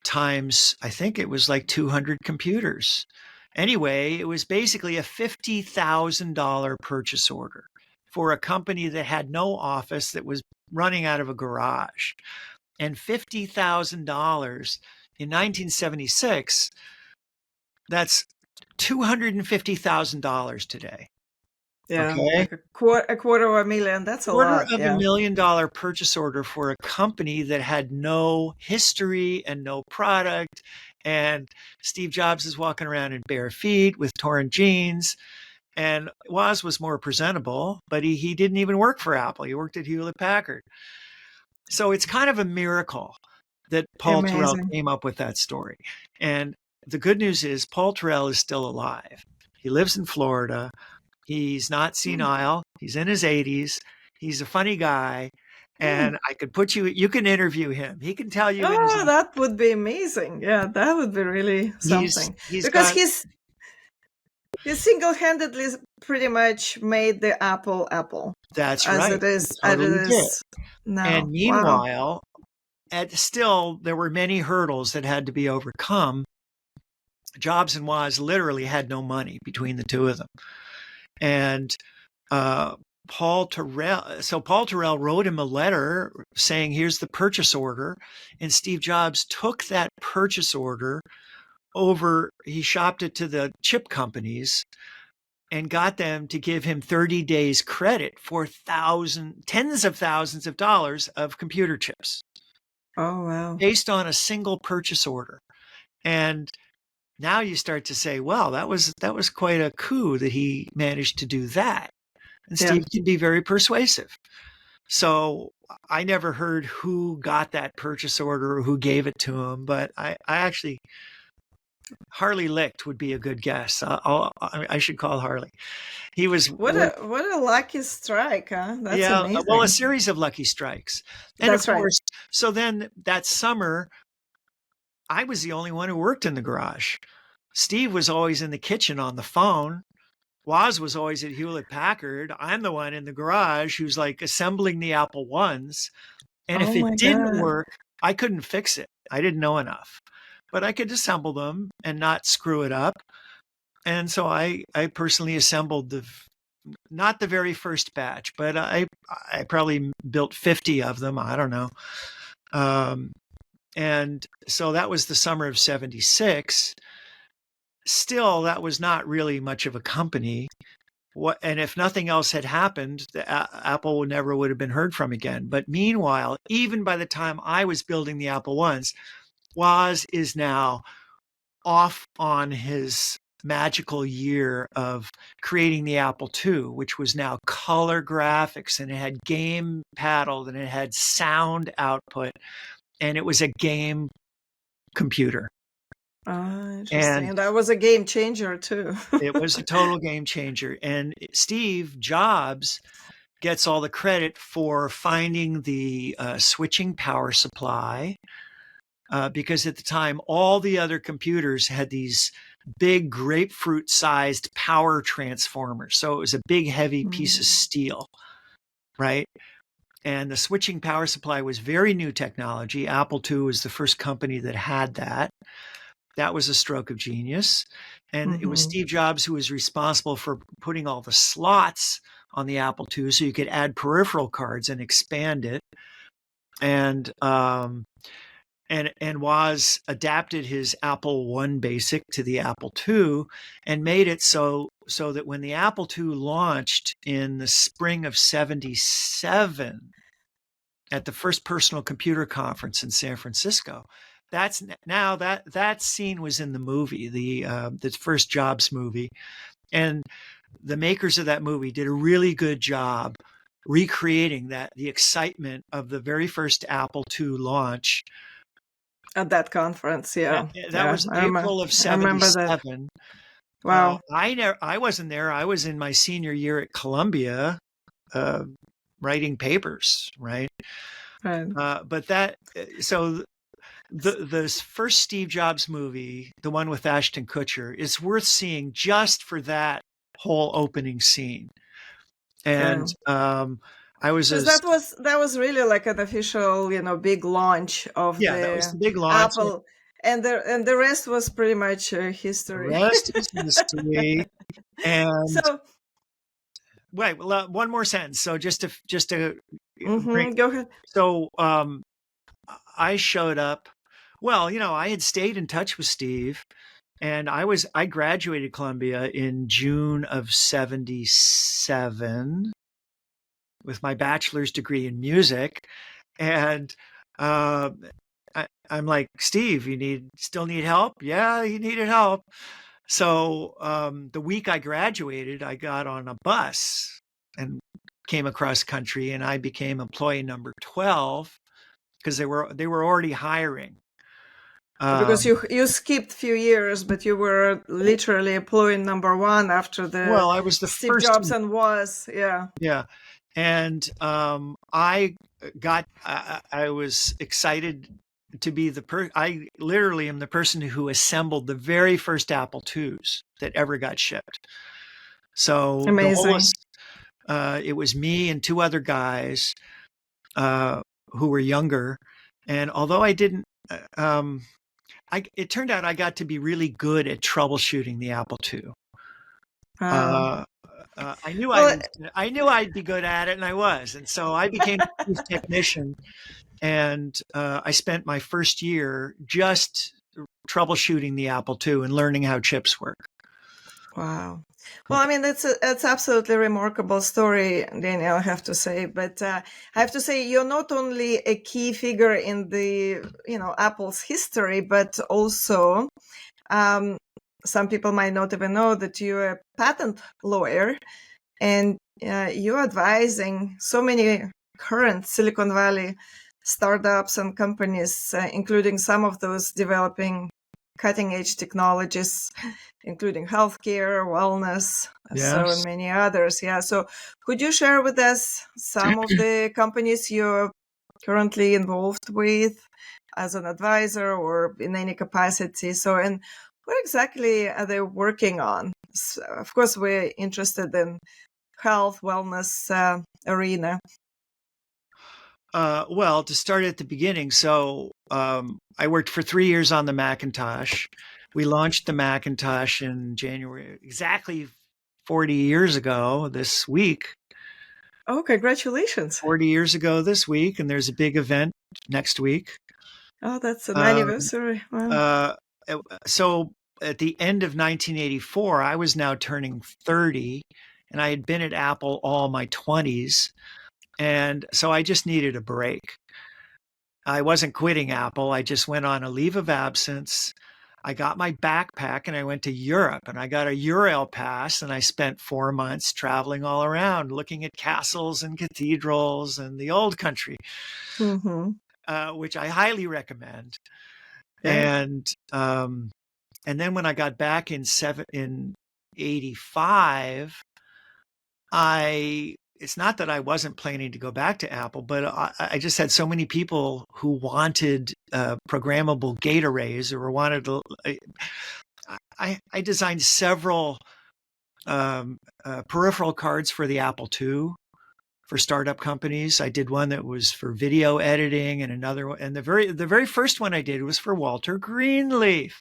times, I think it was like 200 computers. Anyway, it was basically a $50,000 purchase order for a company that had no office, that was running out of a garage. And $50,000 in 1976, that's $250,000 today. Yeah, okay? like a quarter of a million. That's a lot. $250,000 million purchase order for a company that had no history and no product. And Steve Jobs is walking around in bare feet with torn jeans. And Woz was more presentable, but he didn't even work for Apple. He worked at Hewlett Packard. So it's kind of a miracle that Paul Terrell came up with that story. And the good news is Paul Terrell is still alive. He lives in Florida. He's not senile. He's in his 80s. He's a funny guy. And I could put you can interview him. He can tell you. Oh, that would be amazing. Yeah, that would be really something. Because he's single-handedly pretty much made the Apple. That's right. As it is now. And meanwhile, still, there were many hurdles that had to be overcome. Jobs and Woz literally had no money between the two of them. And Paul Terrell wrote him a letter saying, here's the purchase order. And Steve Jobs took that purchase order over, he shopped it to the chip companies and got them to give him 30 days credit for tens of thousands of dollars of computer chips. Oh, wow. Based on a single purchase order. And now you start to say, well, that was quite a coup that he managed to do that. And Steve can be very persuasive. So I never heard who got that purchase order or who gave it to him, but I actually, Harley Licht would be a good guess. I should call Harley. He was what a lucky strike, huh? That's amazing. Well, a series of lucky strikes. And That's of course, so then that summer, I was the only one who worked in the garage. Steve was always in the kitchen on the phone. Woz was always at Hewlett Packard. I'm the one in the garage who's like assembling the Apple Ones. And if it didn't work, I couldn't fix it. I didn't know enough. But I could assemble them and not screw it up. And so I personally assembled not the very first batch, but I probably built 50 of them. I don't know. And so that was the summer of 76. Still, that was not really much of a company. And if nothing else had happened, Apple never would have been heard from again. But meanwhile, even by the time I was building the Apple Ones, Woz is now off on his magical year of creating the Apple II, which was now color graphics, and it had game paddle, and it had sound output, and it was a game computer. Interesting. And that was a game changer too. It was a total game changer. And Steve Jobs gets all the credit for finding the switching power supply, because at the time, all the other computers had these big grapefruit-sized power transformers. So it was a big, heavy piece of steel, right? And the switching power supply was very new technology. Apple II was the first company that had that. That was a stroke of genius. And it was Steve Jobs who was responsible for putting all the slots on the Apple II so you could add peripheral cards and expand it. And Woz adapted his Apple I Basic to the Apple II and made it so that when the Apple II launched in the spring of 77, at the first personal computer conference in San Francisco. That's now that scene was in the movie, the first Jobs movie, and the makers of that movie did a really good job recreating the excitement of the very first Apple II launch at that conference. Yeah, that was April of I remember that. '77. Wow. I wasn't there. I was in my senior year at Columbia, writing papers, right? Right. But so the first Steve Jobs movie, the one with Ashton Kutcher, is worth seeing just for that whole opening scene. And I was that was really like an official, big launch of that was the big launch. Apple, and the rest was pretty much history. The rest is history. And so, wait, well, one more sentence. So just to go ahead. So I showed up. Well, I had stayed in touch with Steve, and I graduated Columbia in June of '77 with my bachelor's degree in music. And I'm like, Steve, still need help? Yeah, he needed help. So the week I graduated, I got on a bus and came across country, and I became employee number 12 because they were already hiring. Because you skipped a few years, but you were literally employee number 1 after I was the Steve first Jobs and Woz, yeah. And I was excited to be I literally am the person who assembled the very first Apple IIs that ever got shipped. So amazing. It was me and 2 other guys who were younger, and although I didn't. It turned out I got to be really good at troubleshooting the Apple II. I knew I'd be good at it, and I was. And so I became a technician, and I spent my first year just troubleshooting the Apple II and learning how chips work. Wow. Well, I mean, that's absolutely remarkable story, Daniel, I have to say. But I have to say, you're not only a key figure in the, Apple's history, but also some people might not even know that you're a patent lawyer, and you're advising so many current Silicon Valley startups and companies, including some of those developing cutting-edge technologies, including healthcare, wellness, so many others. Yeah. So could you share with us some of the companies you're currently involved with as an advisor or in any capacity? So, and what exactly are they working on? So, of course, we're interested in health, wellness arena. Well, to start at the beginning, so I worked for 3 years on the Macintosh. We launched the Macintosh in January, exactly 40 years ago this week. Oh, congratulations. 40 years ago this week, and there's a big event next week. Oh, that's an anniversary. Wow. So at the end of 1984, I was now turning 30, and I had been at Apple all my 20s. And so I just needed a break. I wasn't quitting Apple. I just went on a leave of absence. I got my backpack and I went to Europe, and I got a Eurail pass, and I spent 4 months traveling all around, looking at castles and cathedrals and the old country, which I highly recommend. Yeah. And then when I got back in '85, it's not that I wasn't planning to go back to Apple, but I just had so many people who wanted programmable gate arrays, or wanted to. I designed several peripheral cards for the Apple II for startup companies. I did one that was for video editing, and another one, and the very first one I did was for Walter Greenleaf,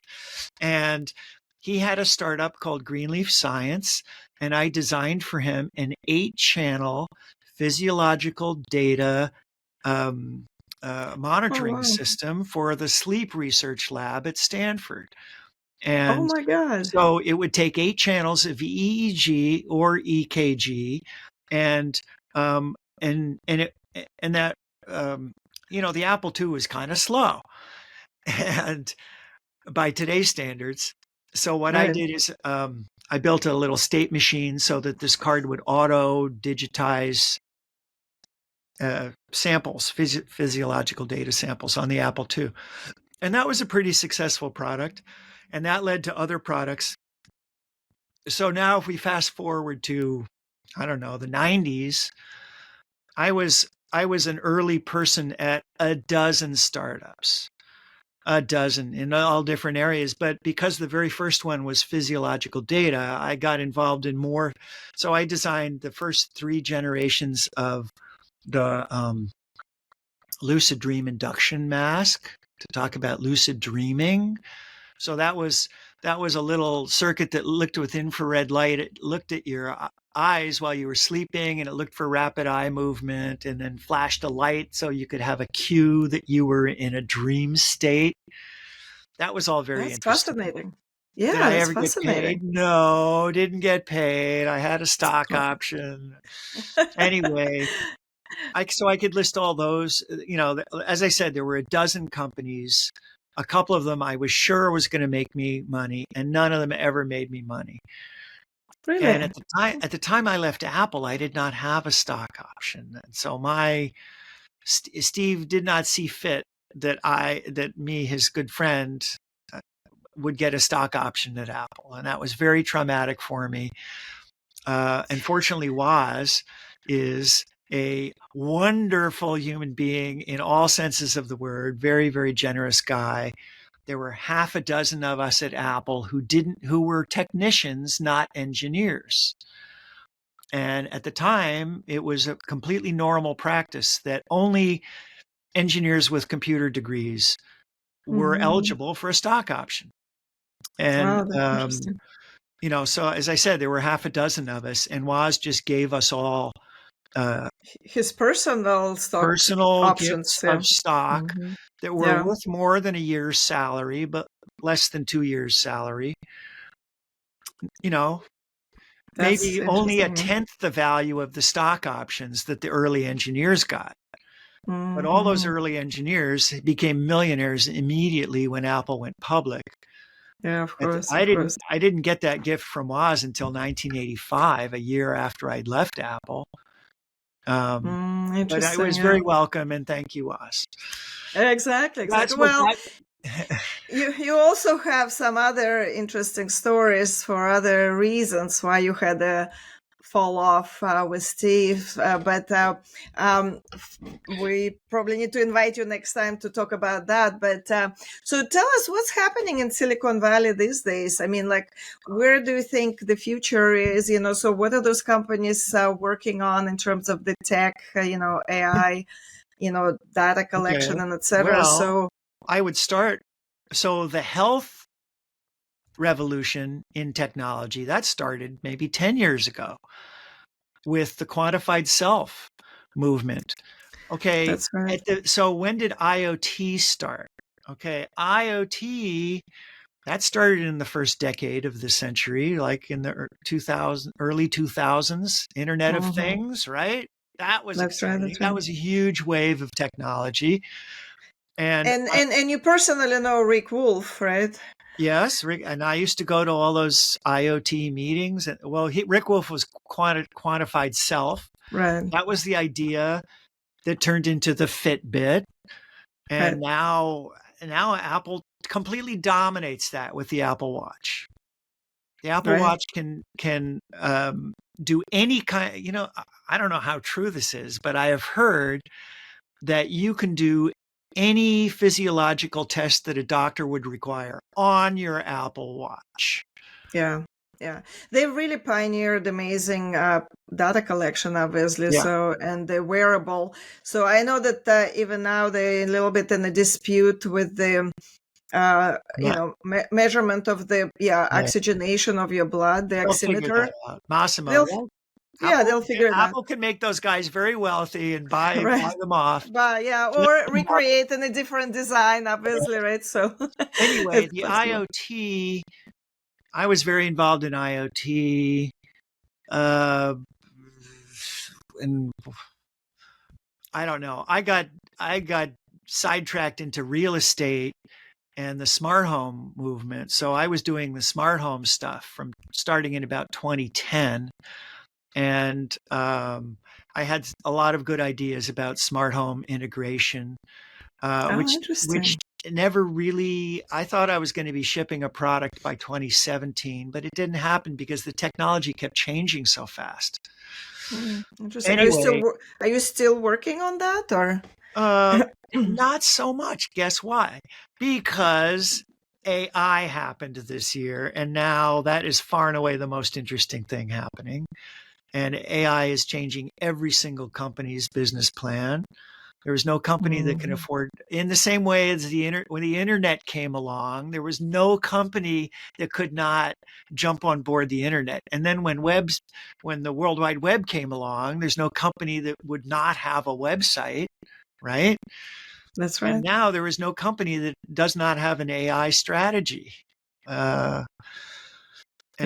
and he had a startup called Greenleaf Science. And I designed for him an 8-channel physiological data monitoring system for the sleep research lab at Stanford. And oh my God. So it would take 8 channels of EEG or EKG, and that the Apple II was kind of slow, and by today's standards. So what I did is I built a little state machine so that this card would auto digitize samples, physiological data samples on the Apple II. And that was a pretty successful product. And that led to other products. So now if we fast forward to, I don't know, the 90s, I was an early person at a dozen startups. A dozen in all different areas. But because the very first one was physiological data, I got involved in more. So I designed the first 3 generations of the lucid dream induction mask to talk about lucid dreaming. So that was a little circuit that looked with infrared light. It looked at your eyes while you were sleeping, and it looked for rapid eye movement, and then flashed a light so you could have a cue that you were in a dream state. That was all very interesting. Fascinating. Yeah, Did I that's ever get fascinating. paid? No, didn't get paid. I had a stock option. Anyway, so I could list all those. As I said, there were a dozen companies. A couple of them I was sure was going to make me money, and none of them ever made me money. Really? And at the time I left Apple, I did not have a stock option. And so Steve did not see fit that me, his good friend, would get a stock option at Apple. And that was very traumatic for me. Unfortunately, Woz is a wonderful human being in all senses of the word, very, very generous guy. There were half a dozen of us at Apple who were technicians, not engineers. And at the time, it was a completely normal practice that only engineers with computer degrees were eligible for a stock option. And, that's interesting. so as I said, there were half a dozen of us, and Woz just gave us all his personal stock personal options gifts of stock that were worth more than a year's salary, but less than 2 years' salary. Maybe only a tenth the value of the stock options that the early engineers got. But all those early engineers became millionaires immediately when Apple went public. Yeah, of course. I didn't get that gift from Woz until 1985, a year after I'd left Apple. But I was very welcome, and thank you, Woz. Exactly. Well, you also have some other interesting stories for other reasons why you had a fall off with Steve, but we probably need to invite you next time to talk about that. But so tell us what's happening in Silicon Valley these days. I mean, where do you think the future is? So what are those companies working on in terms of the tech, AI, data collection and etc. Well, so I would start. So the health revolution in technology, that started maybe 10 years ago with the quantified self movement. Okay. That's right. So when did IoT start? Okay. IoT, that started in the first decade of the century, like in the early 2000s, Internet of Things, right? That was exciting. Right. That was a huge wave of technology. And you personally know Rick Wolf, right? Yes, Rick, and I used to go to all those IoT meetings. Well, Rick Wolf was quantified self. Right. That was the idea that turned into the Fitbit, and now Apple completely dominates that with the Apple Watch. The Apple Watch can do any kind. I don't know how true this is, but I have heard that you can do any physiological test that a doctor would require on your Apple Watch. Yeah. They really pioneered amazing data collection, obviously. Yeah. So, and the wearable. So I know that even now they're a little bit in a dispute with the, measurement of the oxygenation of your blood, the oximeter. Massimo. They'll figure it out. Apple can make those guys very wealthy and buy them off. Or recreate in a different design, obviously, right? So anyway, the IoT, I was very involved in IoT. And I don't know. I got sidetracked into real estate and the smart home movement. So I was doing the smart home stuff from starting in about 2010. And I had a lot of good ideas about smart home integration, which Interesting. never really, I thought I was going to be shipping a product by 2017, but it didn't happen because the technology kept changing so fast. Interesting. Anyway, Are you still working on that, or? not so much. Guess why? Because AI happened this year, and now that is far and away the most interesting thing happening. And AI is changing every single company's business plan. There was no company that can afford, in the same way as when the internet came along, there was no company that could not jump on board the internet. And then when the World Wide Web came along, there's no company that would not have a website, right? That's And right. now there is no company that does not have an AI strategy. And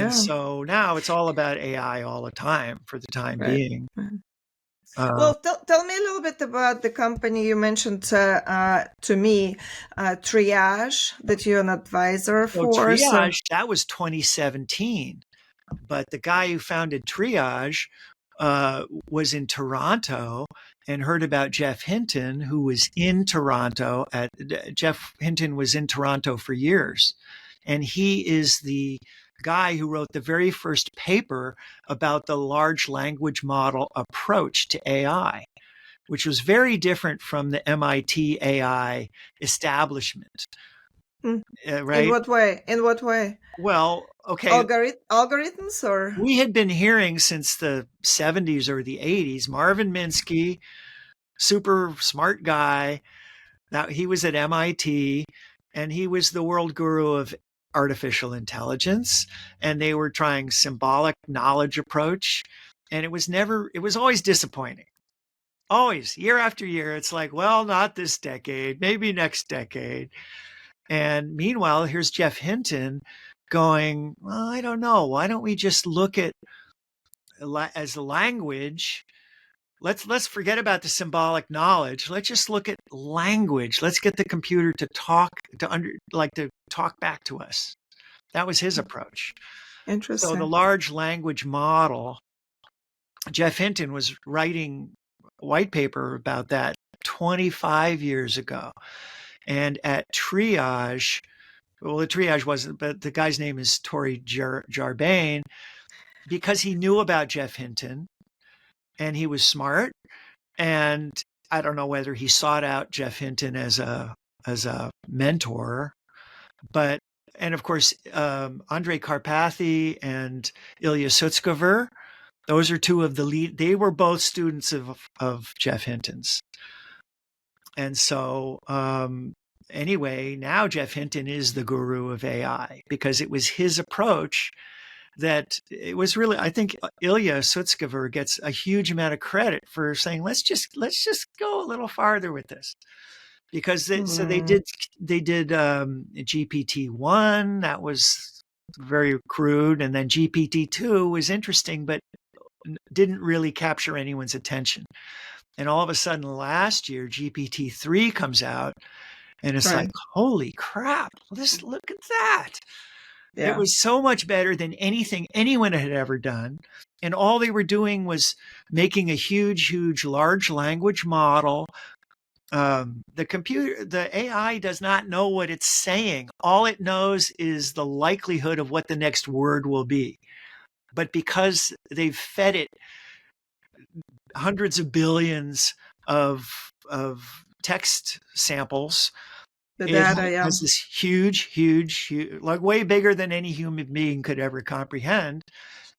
so now it's all about AI all the time for the time being. Well, tell me a little bit about the company you mentioned to me, Triage, that you're an advisor So for. Triage, that was 2017. But the guy who founded Triage was in Toronto and heard about Jeff Hinton, who was in Toronto. Jeff Hinton was in Toronto for years. And he is the guy who wrote the very first paper about the large language model approach to AI, which was very different from the MIT AI establishment. Right? In what way? In what way? Well, okay. Algorithms, or? We had been hearing since the 70s or the 80s, Marvin Minsky, super smart guy. Now, he was at MIT and he was the world guru of artificial intelligence. And they were trying symbolic knowledge approach. And it was always disappointing. Always, year after year. It's like, well, not this decade, maybe next decade. And meanwhile, here's Jeff Hinton going, well, I don't know. Why don't we just look at as a language? Let's forget about the symbolic knowledge. Let's just look at language. Let's get the computer to talk back to us. That was his approach. Interesting. So the large language model, Jeff Hinton was writing a white paper about that 25 years ago. And at Triage, well, the Triage wasn't, but the guy's name is Tori Jarbane, because he knew about Jeff Hinton and he was smart. And I don't know whether he sought out Jeff Hinton as a mentor, and of course, Andrei Karpathy and Ilya Sutskever, those are two of the lead. They were both students of Jeff Hinton's. And so, anyway, now Jeff Hinton is the guru of AI because it was his approach that it was really, I think Ilya Sutskever gets a huge amount of credit for saying, let's just go a little farther with this. Because so they did GPT-1, that was very crude. And then GPT-2 was interesting, but didn't really capture anyone's attention. And all of a sudden last year, GPT-3 comes out and it's like, holy crap, look at that. Yeah. It was so much better than anything anyone had ever done. And all they were doing was making a huge, large language model. The AI does not know what it's saying. All it knows is the likelihood of what the next word will be. But because they've fed it hundreds of billions of text samples, the data, it has this huge, like way bigger than any human being could ever comprehend.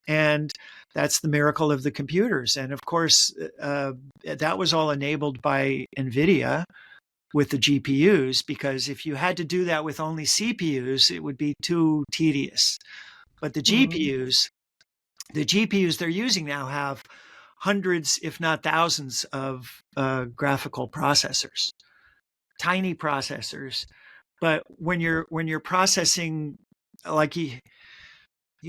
And that's the miracle of the computers. And of course, that was all enabled by NVIDIA with the GPUs, because if you had to do that with only CPUs, it would be too tedious. But the GPUs they're using now have hundreds, if not thousands, of graphical processors, tiny processors. But when you're processing, like you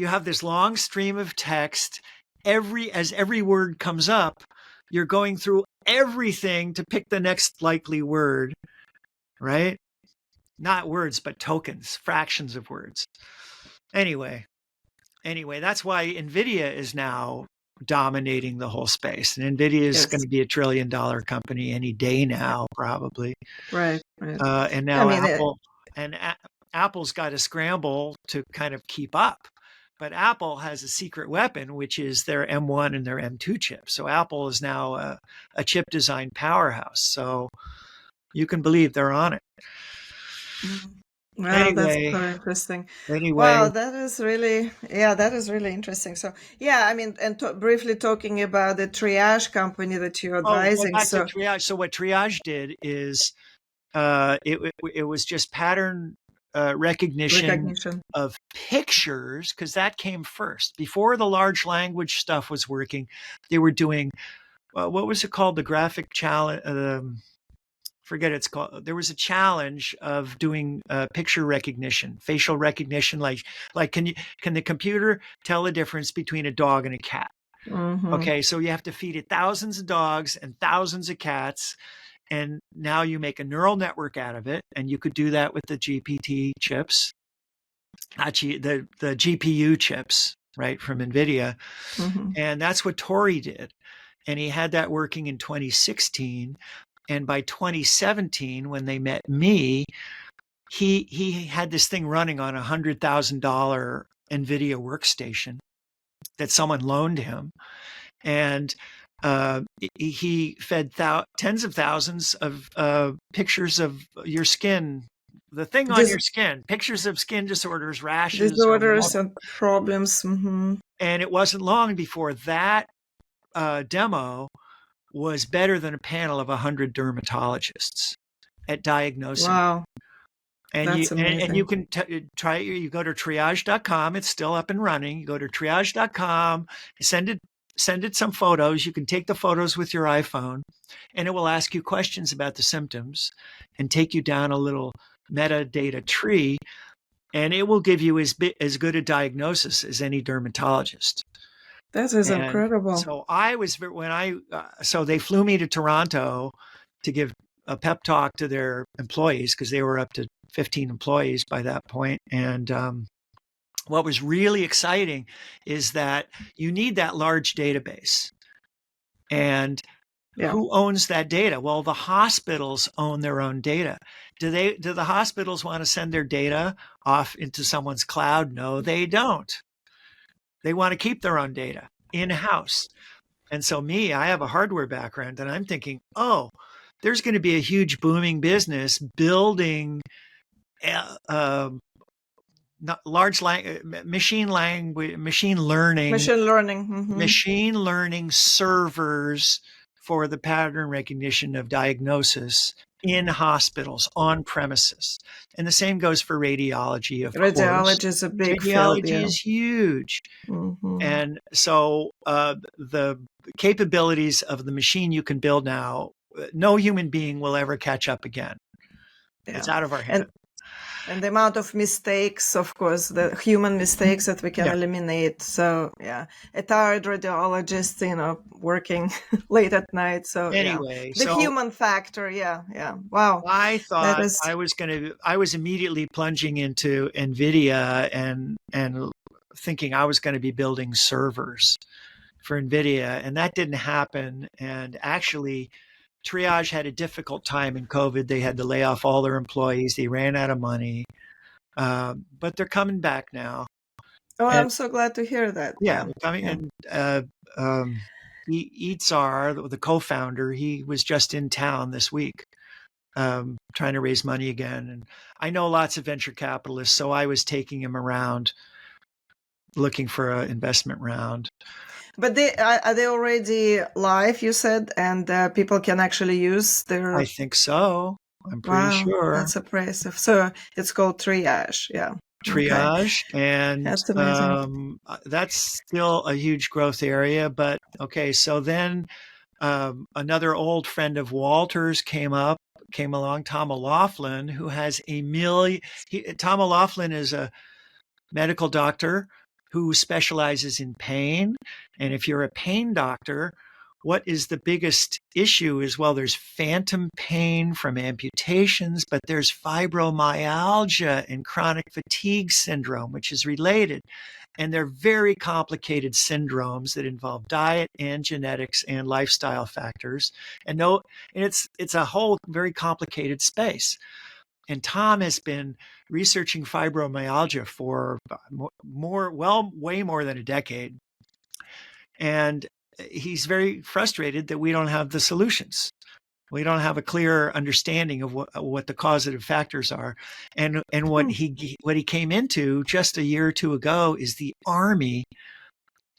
have this long stream of text, as every word comes up, you're going through everything to pick the next likely word, right? Not words, but tokens, fractions of words. Anyway, that's why NVIDIA is now dominating the whole space. And NVIDIA is going to be $1 trillion company any day now, probably. Right. And now Apple's got to scramble to kind of keep up. But Apple has a secret weapon, which is their M1 and their M2 chips. So Apple is now a chip design powerhouse. So you can believe they're on it. Wow, anyway, that's so interesting. Anyway, wow, that is really interesting. So yeah, I mean, and briefly talking about the triage company that you're advising. Triage. So what Triage did is it was just pattern recognition of pictures, because that came first. Before the large language stuff was working, they were doing what was it called? The graphic challenge. Forget it's called. There was a challenge of doing picture recognition, facial recognition. Like can the computer tell the difference between a dog and a cat? Mm-hmm. Okay, so you have to feed it thousands of dogs and thousands of cats. And now you make a neural network out of it. And you could do that with the GPT chips, actually the GPU chips, right, from NVIDIA. Mm-hmm. And that's what Tori did. And he had that working in 2016. And by 2017, when they met me, he had this thing running on a $100,000 NVIDIA workstation that someone loaned him. And he fed tens of thousands of pictures of your skin, the thing on your skin, pictures of skin disorders, rashes, and problems. Mm-hmm. And it wasn't long before that demo was better than a panel of 100 dermatologists at diagnosing. Wow. And you can try it. You go to triage.com. It's still up and running. You go to triage.com, send it some photos. You can take the photos with your iPhone, and it will ask you questions about the symptoms and take you down a little metadata tree, and it will give you as good a diagnosis as any dermatologist. That is incredible. So so they flew me to Toronto to give a pep talk to their employees, because they were up to 15 employees by that point. And what was really exciting is that you need that large database. And who owns that data? Well, the hospitals own their own data. Do the hospitals want to send their data off into someone's cloud? No, they don't. They want to keep their own data in-house. And so I have a hardware background, and I'm thinking, there's going to be a huge booming business building machine learning servers for the pattern recognition of diagnosis in hospitals on premises. And the same goes for radiology. Radiology is a big field. Radiology is huge. Mm-hmm. And so the capabilities of the machine you can build now, no human being will ever catch up again. It's out of our head. And the amount of mistakes, of course, the human mistakes that we can eliminate. So, a tired radiologist, working late at night. So, anyway, the human factor. Wow. I thought I was immediately plunging into NVIDIA and thinking I was going to be building servers for NVIDIA. And that didn't happen. And actually, Triage had a difficult time in COVID. They had to lay off all their employees. They ran out of money, but they're coming back now. I'm so glad to hear that. Yeah, coming. And Itzar, the co-founder, he was just in town this week, trying to raise money again. And I know lots of venture capitalists, so I was taking him around, looking for an investment round. But are they already live, you said, and people can actually use their... I think so. I'm pretty sure. That's impressive. So it's called Triage, Triage, and that's amazing. That's still a huge growth area. But so then another old friend of Walter's came along, Tom O'Laughlin, who has Tom O'Laughlin is a medical doctor who specializes in pain. And if you're a pain doctor, what is the biggest issue is, well, there's phantom pain from amputations, but there's fibromyalgia and chronic fatigue syndrome, which is related. And they're very complicated syndromes that involve diet and genetics and lifestyle factors. And it's a whole very complicated space. And Tom has been researching fibromyalgia for way more than a decade. And he's very frustrated that we don't have the solutions. We don't have a clear understanding of what the causative factors are. And what he came into just a year or two ago is the Army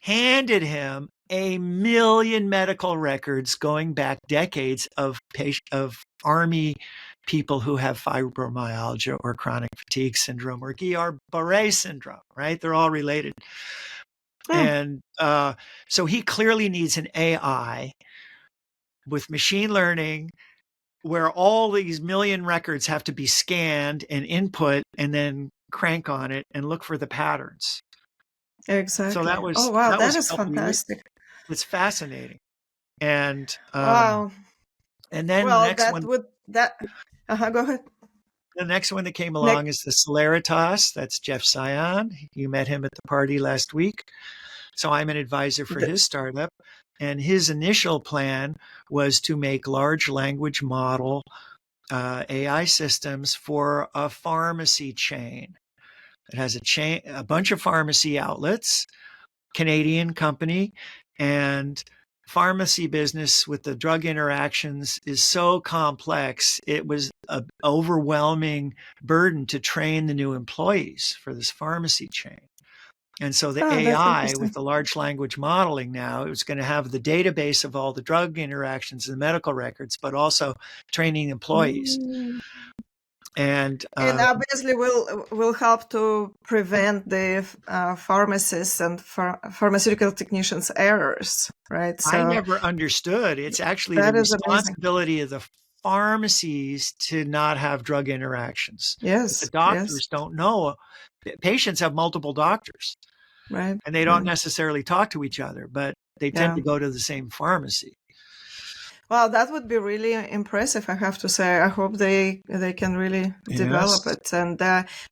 handed him 1 million medical records going back decades of Army people who have fibromyalgia or chronic fatigue syndrome or Guillain-Barré syndrome, right? They're all related. And so he clearly needs an AI with machine learning where all these 1 million records have to be scanned and input and then crank on it and look for the patterns. Exactly. So that was, that is fantastic. It's fascinating. And wow. And then well, the next go ahead. The next one that came along is the Celeritas. That's Jeff Sion. You met him at the party last week. So I'm an advisor for his startup. And his initial plan was to make large language model AI systems for a pharmacy chain. It has a bunch of pharmacy outlets, Canadian company, and pharmacy business with the drug interactions is so complex. It was an overwhelming burden to train the new employees for this pharmacy chain. And so the AI with the large language modeling now, it was going to have the database of all the drug interactions and medical records, but also training employees. And obviously will help to prevent the pharmacists and pharmaceutical technicians' errors, right? So I never understood. It's actually the responsibility of the pharmacies to not have drug interactions. Yes. The doctors don't know. Patients have multiple doctors. Right. And they don't necessarily talk to each other, but they tend to go to the same pharmacy. Well, that would be really impressive, I have to say. I hope they can really develop it, and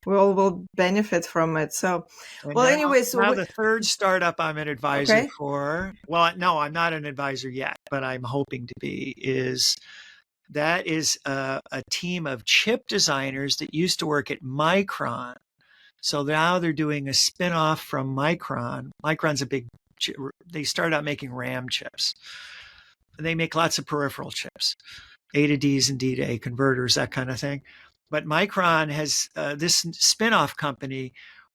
we all will benefit from it. So, now the third startup I'm an advisor for, well, no, I'm not an advisor yet, but I'm hoping to be, is a team of chip designers that used to work at Micron. So now they're doing a spin-off from Micron. Micron's they started out making RAM chips. They make lots of peripheral chips, A to Ds and D to A converters, that kind of thing. But Micron has this spin-off company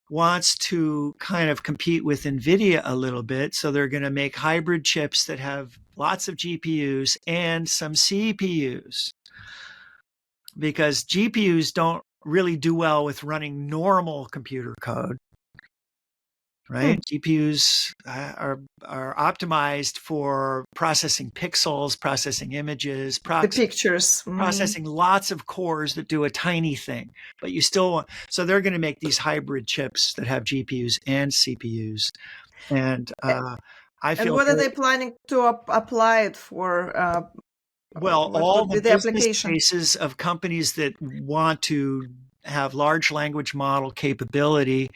wants to kind of compete with NVIDIA a little bit. So they're going to make hybrid chips that have lots of GPUs and some CPUs, because GPUs don't really do well with running normal computer code. Right? GPUs are optimized for processing pixels, processing images, the pictures, processing lots of cores that do a tiny thing. But you still want, so they're going to make these hybrid chips that have GPUs and CPUs. And I feel. And what are they planning to apply it for? Well, all the business cases of companies that want to have large language model capability,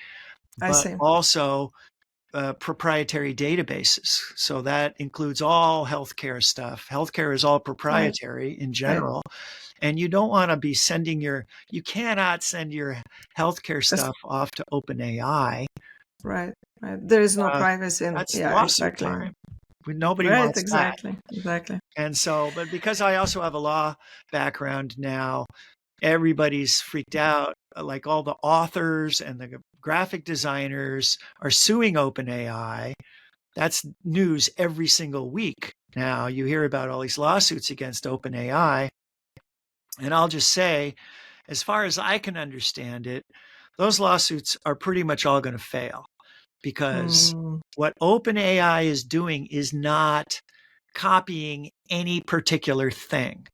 but also proprietary databases. So that includes all healthcare stuff. Healthcare is all proprietary in general. And you don't want to be you cannot send your healthcare stuff off to OpenAI. Right. There is no privacy. That's lawsuit time. Nobody wants that. Exactly. And so, but because I also have a law background now, everybody's freaked out. Like all the authors and the graphic designers are suing OpenAI. That's news every single week. Now you hear about all these lawsuits against OpenAI. And I'll just say, as far as I can understand it, those lawsuits are pretty much all going to fail, because what OpenAI is doing is not copying any particular thing.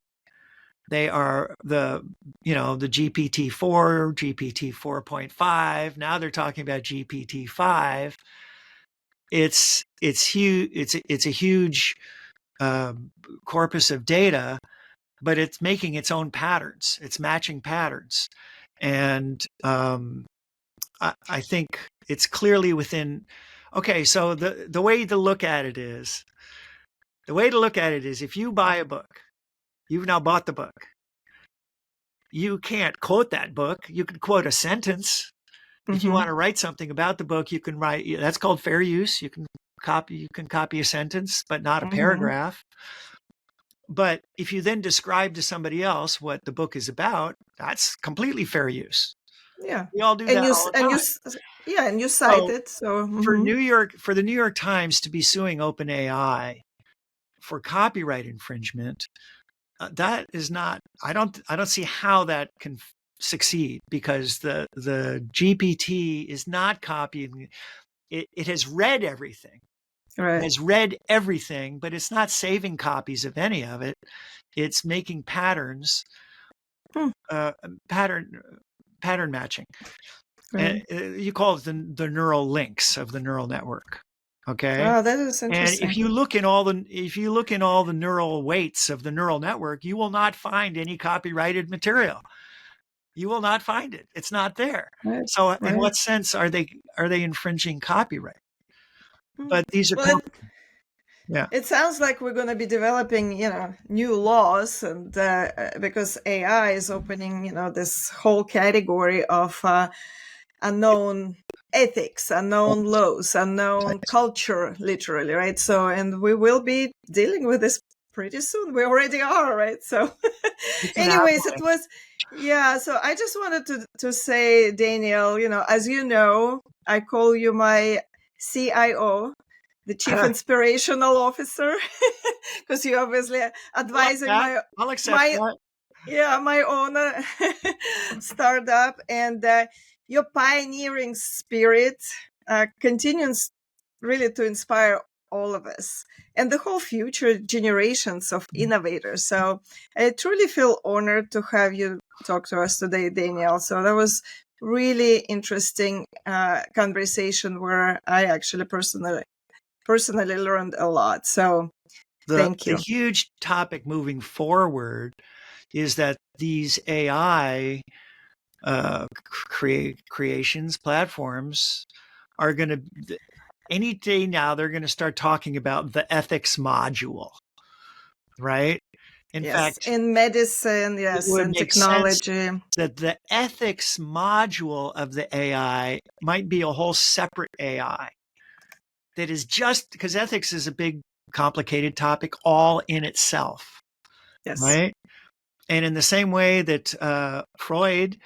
They are the GPT-4, GPT 4.5. Now they're talking about GPT-5. It's huge. It's a huge corpus of data, but it's making its own patterns. It's matching patterns. And I think it's clearly within. Okay, so the way to look at it is, if you buy a book, you've now bought the book. You can't quote that book. You can quote a sentence. If you want to write something about the book, you can write. That's called fair use. You can copy a sentence, but not a paragraph. But if you then describe to somebody else what the book is about, that's completely fair use. Yeah, we all do that all the time. And you cite it. So for the New York Times to be suing OpenAI for copyright infringement, that is not. I don't see how that can succeed, because the GPT is not copying. It has read everything. Right. It has read everything, but it's not saving copies of any of it. It's making patterns, pattern matching. Right. And you call it the neural links of the neural network. Okay. Oh, that is interesting. And if you look in all the neural weights of the neural network, you will not find any copyrighted material. You will not find it. It's not there. Right. So in what sense are they infringing copyright? But these are It sounds like we're going to be developing, new laws, and because AI is opening, this whole category of unknown ethics, unknown laws, unknown culture, literally, right? So, and we will be dealing with this pretty soon. We already are, right? So, anyways, it was, so I just wanted to say, Daniel, as you know, I call you my CIO, the Chief Inspirational Officer, because you're obviously advising my own startup, and your pioneering spirit continues really to inspire all of us and the whole future generations of innovators. So I truly feel honored to have you talk to us today, Daniel. So that was really interesting conversation where I actually personally learned a lot. So thank you. The huge topic moving forward is that these AI creations, platforms, are going to, any day now, they're going to start talking about the ethics module, right? In fact, in medicine, and technology, that the ethics module of the AI might be a whole separate AI. That is just because ethics is a big, complicated topic all in itself. Yes. Right. And in the same way that Freud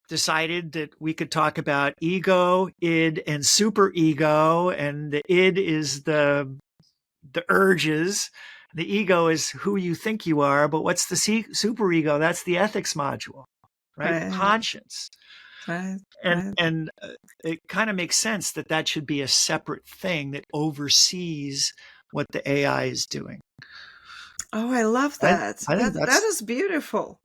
decided that we could talk about ego, id, and superego, and the id is the urges, the ego is who you think you are, but what's the superego? That's the ethics module, right? Conscience. Right. And it kind of makes sense that should be a separate thing that oversees what the AI is doing. Oh, I love that. That is beautiful,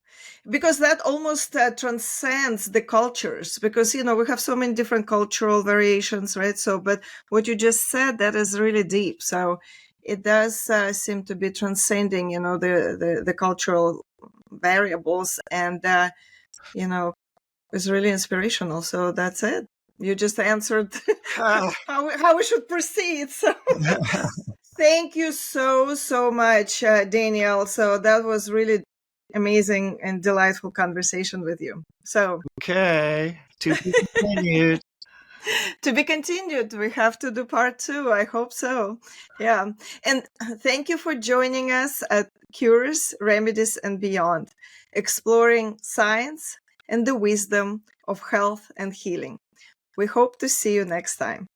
because that almost transcends the cultures, because, we have so many different cultural variations, right? So, but what you just said, that is really deep. So it does seem to be transcending, the cultural variables, and, it's really inspirational. So that's it. You just answered how we should proceed. So thank you so much, Daniel. So that was really amazing and delightful conversation with you. So okay, to be continued. To be continued. We have to do part 2. I hope so. Yeah. And thank you for joining us at Cures, Remedies, and Beyond, exploring science and the wisdom of health and healing. We hope to see you next time.